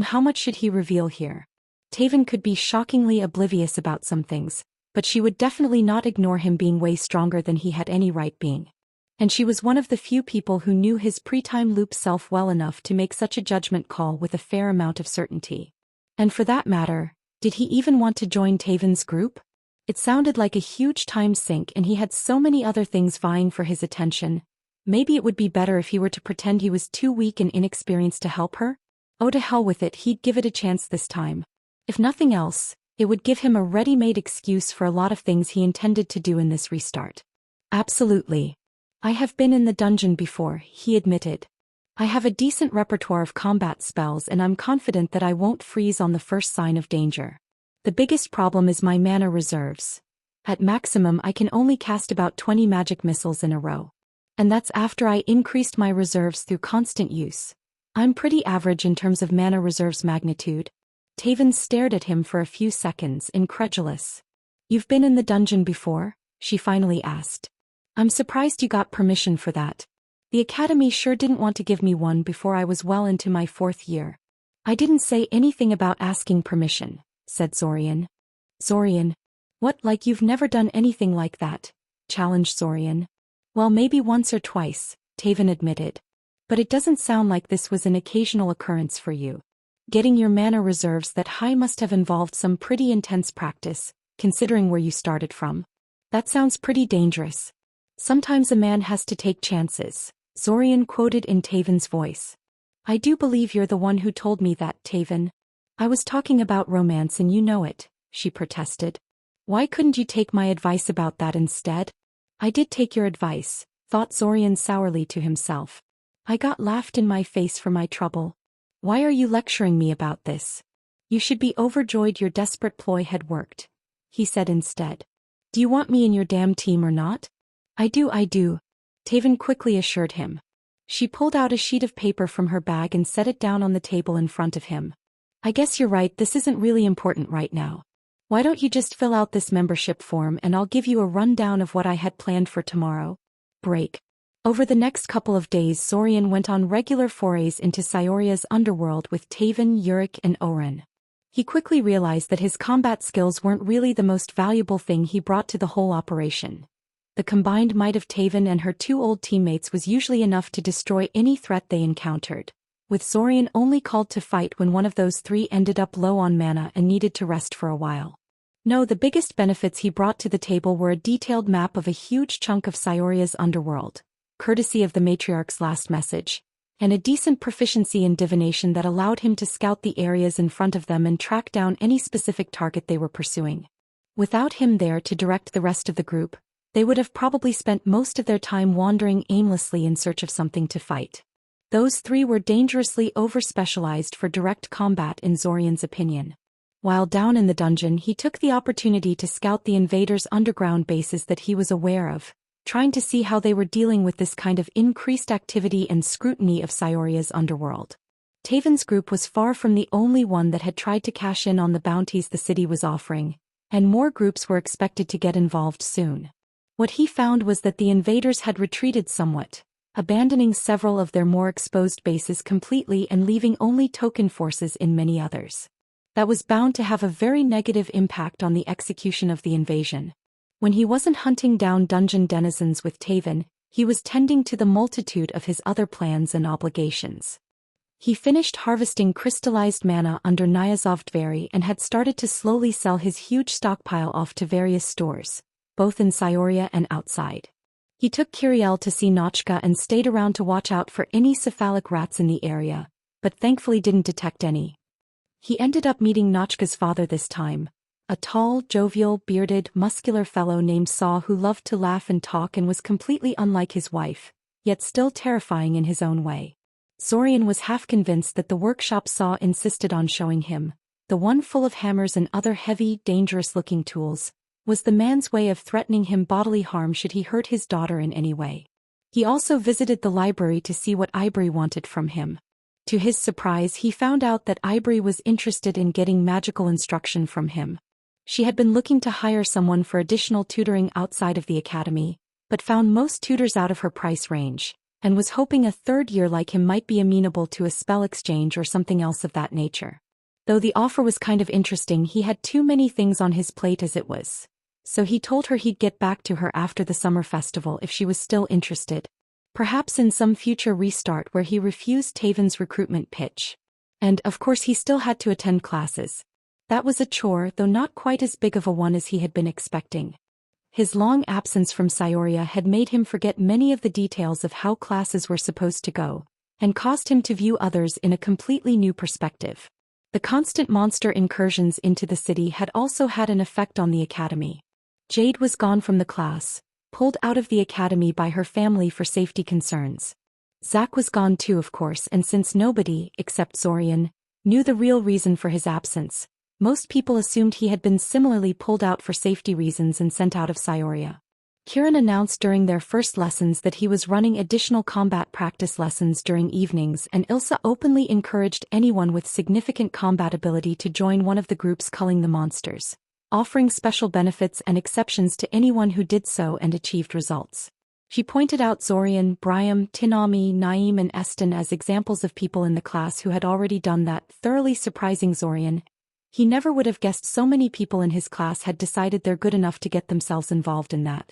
How much should he reveal here? Taven could be shockingly oblivious about some things, but she would definitely not ignore him being way stronger than he had any right being. And she was one of the few people who knew his pre-time loop self well enough to make such a judgment call with a fair amount of certainty. And for that matter, did he even want to join Taven's group? It sounded like a huge time sink and he had so many other things vying for his attention. Maybe it would be better if he were to pretend he was too weak and inexperienced to help her? Oh, to hell with it, he'd give it a chance this time. If nothing else, it would give him a ready-made excuse for a lot of things he intended to do in this restart. "Absolutely. I have been in the dungeon before," he admitted. "I have a decent repertoire of combat spells and I'm confident that I won't freeze on the first sign of danger. The biggest problem is my mana reserves. At maximum I can only cast about 20 magic missiles in a row. And that's after I increased my reserves through constant use. I'm pretty average in terms of mana reserves magnitude." Taven stared at him for a few seconds, incredulous. "You've been in the dungeon before?" she finally asked. "I'm surprised you got permission for that. The academy sure didn't want to give me one before I was well into my 4th year." "I didn't say anything about asking permission," said Zorian. "Zorian? What, like you've never done anything like that?" challenged Zorian. "Well, maybe once or twice," Taven admitted. "But it doesn't sound like this was an occasional occurrence for you. Getting your mana reserves that high must have involved some pretty intense practice, considering where you started from. That sounds pretty dangerous." "Sometimes a man has to take chances," Zorian quoted in Taven's voice. "I do believe you're the one who told me that, Taven." "I was talking about romance and you know it," she protested. "Why couldn't you take my advice about that instead?" "I did take your advice," thought Zorian sourly to himself. "I got laughed in my face for my trouble. Why are you lecturing me about this? You should be overjoyed your desperate ploy had worked," he said instead. "Do you want me in your damn team or not?" I do, Taven quickly assured him. She pulled out a sheet of paper from her bag and set it down on the table in front of him. "I guess you're right, this isn't really important right now. Why don't you just fill out this membership form and I'll give you a rundown of what I had planned for tomorrow." Break. Over the next couple of days Zorian went on regular forays into Sioria's underworld with Taven, Yurik and Oren. He quickly realized that his combat skills weren't really the most valuable thing he brought to the whole operation. The combined might of Taven and her 2 old teammates was usually enough to destroy any threat they encountered, with Zorian only called to fight when one of those 3 ended up low on mana and needed to rest for a while. No, the biggest benefits he brought to the table were a detailed map of a huge chunk of Sioria's underworld, courtesy of the matriarch's last message, and a decent proficiency in divination that allowed him to scout the areas in front of them and track down any specific target they were pursuing. Without him there to direct the rest of the group, they would have probably spent most of their time wandering aimlessly in search of something to fight. Those 3 were dangerously over-specialized for direct combat in Zorian's opinion. While down in the dungeon he took the opportunity to scout the invaders' underground bases that he was aware of, trying to see how they were dealing with this kind of increased activity and scrutiny of Cyoria's underworld. Taven's group was far from the only one that had tried to cash in on the bounties the city was offering, and more groups were expected to get involved soon. What he found was that the invaders had retreated somewhat, abandoning several of their more exposed bases completely and leaving only token forces in many others. That was bound to have a very negative impact on the execution of the invasion. When he wasn't hunting down dungeon denizens with Taven, he was tending to the multitude of his other plans and obligations. He finished harvesting crystallized mana under Nyazov Dveri and had started to slowly sell his huge stockpile off to various stores, both in Cyoria and outside. He took Kiriel to see Notchka and stayed around to watch out for any cephalic rats in the area, but thankfully didn't detect any. He ended up meeting Notchka's father this time, a tall, jovial, bearded, muscular fellow named Saw who loved to laugh and talk and was completely unlike his wife, yet still terrifying in his own way. Zorian was half convinced that the workshop Saw insisted on showing him, the one full of hammers and other heavy, dangerous-looking tools, was the man's way of threatening him bodily harm should he hurt his daughter in any way. He also visited the library to see what Ivory wanted from him. To his surprise, he found out that Ivory was interested in getting magical instruction from him. She had been looking to hire someone for additional tutoring outside of the academy, but found most tutors out of her price range, and was hoping a third year like him might be amenable to a spell exchange or something else of that nature. Though the offer was kind of interesting, he had too many things on his plate as it was. So he told her he'd get back to her after the summer festival if she was still interested. Perhaps in some future restart where he refused Taven's recruitment pitch. And, of course, he still had to attend classes. That was a chore, though not quite as big of a one as he had been expecting. His long absence from Cyoria had made him forget many of the details of how classes were supposed to go, and caused him to view others in a completely new perspective. The constant monster incursions into the city had also had an effect on the academy. Jade was gone from the class, pulled out of the academy by her family for safety concerns. Zack was gone too, of course, and since nobody, except Zorian, knew the real reason for his absence, most people assumed he had been similarly pulled out for safety reasons and sent out of Cyoria. Kiran announced during their first lessons that he was running additional combat practice lessons during evenings, and Ilsa openly encouraged anyone with significant combat ability to join one of the groups culling the monsters, offering special benefits and exceptions to anyone who did so and achieved results. She pointed out Zorian, Briam, Tinami, Naeem and Eston as examples of people in the class who had already done that, thoroughly surprising Zorian. He never would have guessed so many people in his class had decided they're good enough to get themselves involved in that.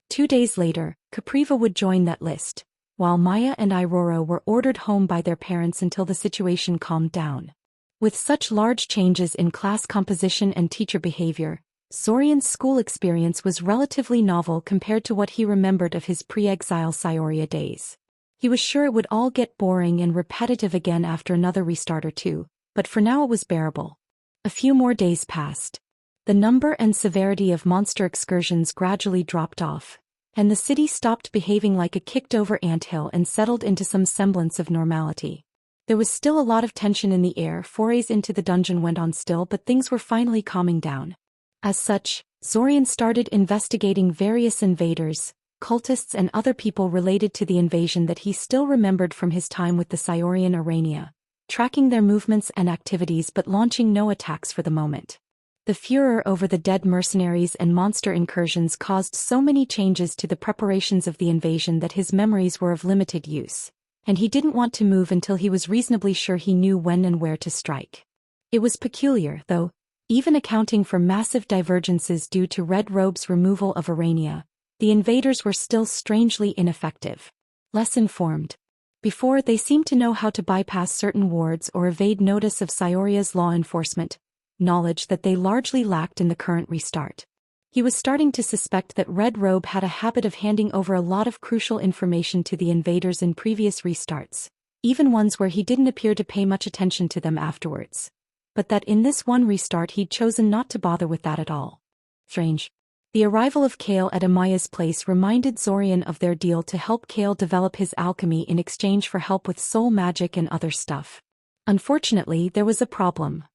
2 days later, Capriva would join that list, while Maya and Aurora were ordered home by their parents until the situation calmed down. With such large changes in class composition and teacher behavior, Zorian's school experience was relatively novel compared to what he remembered of his pre-exile Cyoria days. He was sure it would all get boring and repetitive again after another restart or two, but for now it was bearable. A few more days passed. The number and severity of monster excursions gradually dropped off, and the city stopped behaving like a kicked-over anthill and settled into some semblance of normality. There was still a lot of tension in the air. Forays into the dungeon went on still, but things were finally calming down. As such, Zorian started investigating various invaders, cultists and other people related to the invasion that he still remembered from his time with the Cyorian Arania, tracking their movements and activities but launching no attacks for the moment. The furor over the dead mercenaries and monster incursions caused so many changes to the preparations of the invasion that his memories were of limited use, and he didn't want to move until he was reasonably sure he knew when and where to strike. It was peculiar, though, even accounting for massive divergences due to Red Robe's removal of Arania, the invaders were still strangely ineffective. Less informed. Before, they seemed to know how to bypass certain wards or evade notice of Cyoria's law enforcement, knowledge that they largely lacked in the current restart. He was starting to suspect that Red Robe had a habit of handing over a lot of crucial information to the invaders in previous restarts, even ones where he didn't appear to pay much attention to them afterwards. But that in this one restart he'd chosen not to bother with that at all. Strange. The arrival of Kale at Amaya's place reminded Zorian of their deal to help Kale develop his alchemy in exchange for help with soul magic and other stuff. Unfortunately, there was a problem.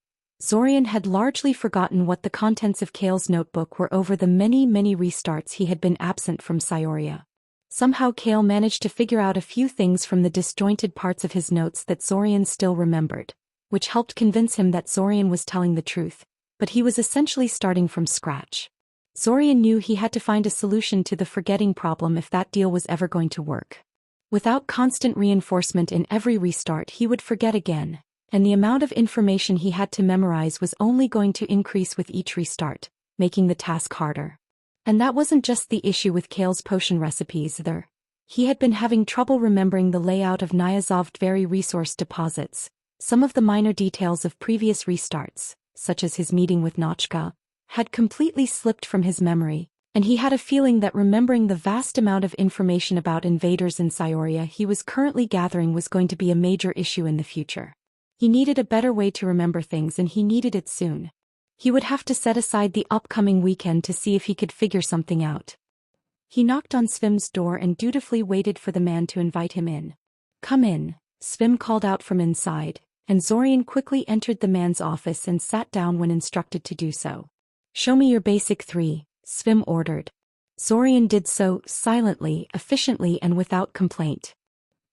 Zorian had largely forgotten what the contents of Kale's notebook were over the many restarts he had been absent from Cyoria. Somehow Kale managed to figure out a few things from the disjointed parts of his notes that Zorian still remembered, which helped convince him that Zorian was telling the truth, but he was essentially starting from scratch. Zorian knew he had to find a solution to the forgetting problem if that deal was ever going to work. Without constant reinforcement in every restart, he would forget again, and the amount of information he had to memorize was only going to increase with each restart, making the task harder. And that wasn't just the issue with Kale's potion recipes either. He had been having trouble remembering the layout of Nyazov-Dveri resource deposits, some of the minor details of previous restarts, such as his meeting with Notchka, had completely slipped from his memory, and he had a feeling that remembering the vast amount of information about invaders in Cyoria he was currently gathering was going to be a major issue in the future. He needed a better way to remember things, and he needed it soon. He would have to set aside the upcoming weekend to see if he could figure something out. He knocked on Svim's door and dutifully waited for the man to invite him in. "Come in," Svim called out from inside, and Zorian quickly entered the man's office and sat down when instructed to do so. "Show me your basic 3, Svim ordered. Zorian did so, silently, efficiently, and without complaint.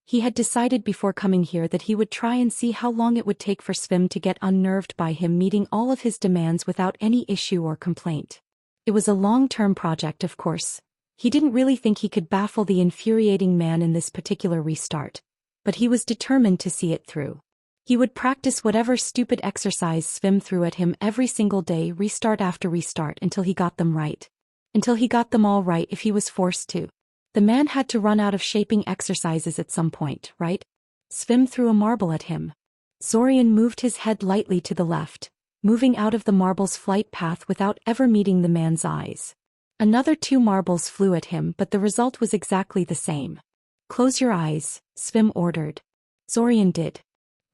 He had decided before coming here that he would try and see how long it would take for Svim to get unnerved by him meeting all of his demands without any issue or complaint. It was a long-term project, of course. He didn't really think he could baffle the infuriating man in this particular restart, but he was determined to see it through. He would practice whatever stupid exercise Svim threw at him every single day, restart after restart, until he got them right. Until he got them all right if he was forced to. The man had to run out of shaping exercises at some point, right? Svim threw a marble at him. Zorian moved his head lightly to the left, moving out of the marble's flight path without ever meeting the man's eyes. Another 2 marbles flew at him, but the result was exactly the same. "Close your eyes," Svim ordered. Zorian did.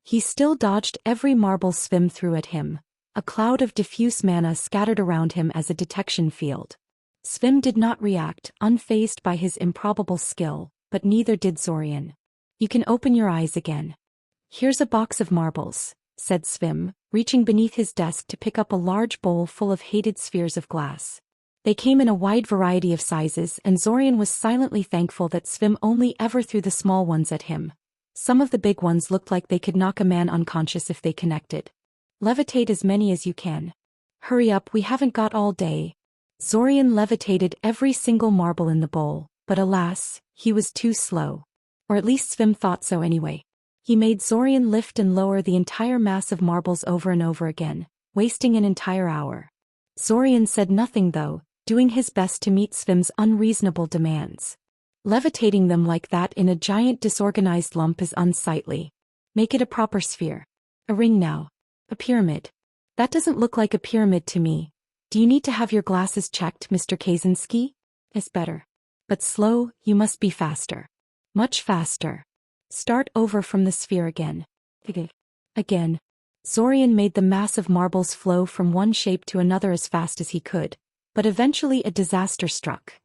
He still dodged every marble Svim threw at him. A cloud of diffuse mana scattered around him as a detection field. Svim did not react, unfazed by his improbable skill, but neither did Zorian. "You can open your eyes again." "Here's a box of marbles," said Svim, reaching beneath his desk to pick up a large bowl full of hated spheres of glass. They came in a wide variety of sizes, and Zorian was silently thankful that Svim only ever threw the small ones at him. Some of the big ones looked like they could knock a man unconscious if they connected. "Levitate as many as you can. Hurry up, we haven't got all day." Zorian levitated every single marble in the bowl, but alas, he was too slow. Or at least Svim thought so anyway. He made Zorian lift and lower the entire mass of marbles over and over again, wasting an entire hour. Zorian said nothing though, doing his best to meet Svim's unreasonable demands. Levitating them like that in a giant disorganized lump is unsightly. Make it a proper sphere. A ring now. A pyramid. That doesn't look like a pyramid to me. Do you need to have your glasses checked, Mr. Kaczynski? It's better. But slow, you must be faster. Much faster. Start over from the sphere again. Again. Zorian made the mass of marbles flow from one shape to another as fast as he could, but eventually a disaster struck.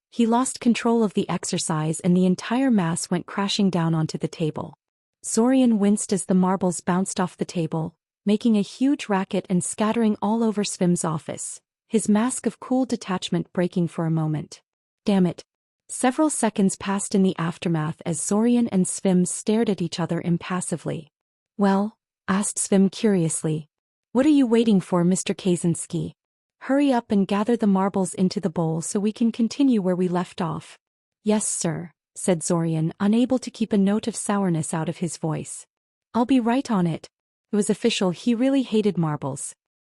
He lost control of the exercise and the entire mass went crashing down onto the table. Zorian winced as the marbles bounced off the table, making a huge racket and scattering all over Svim's office, his mask of cool detachment breaking for a moment. Damn it. Several seconds passed in the aftermath as Zorian and Svim stared at each other impassively. "Well?" asked Svim curiously. "What are you waiting for, Mr. Kaczynski? Hurry up and gather the marbles into the bowl so we can continue where we left off." "Yes, sir," said Zorian, unable to keep a note of sourness out of his voice. "I'll be right on it." It was official, he really hated marbles.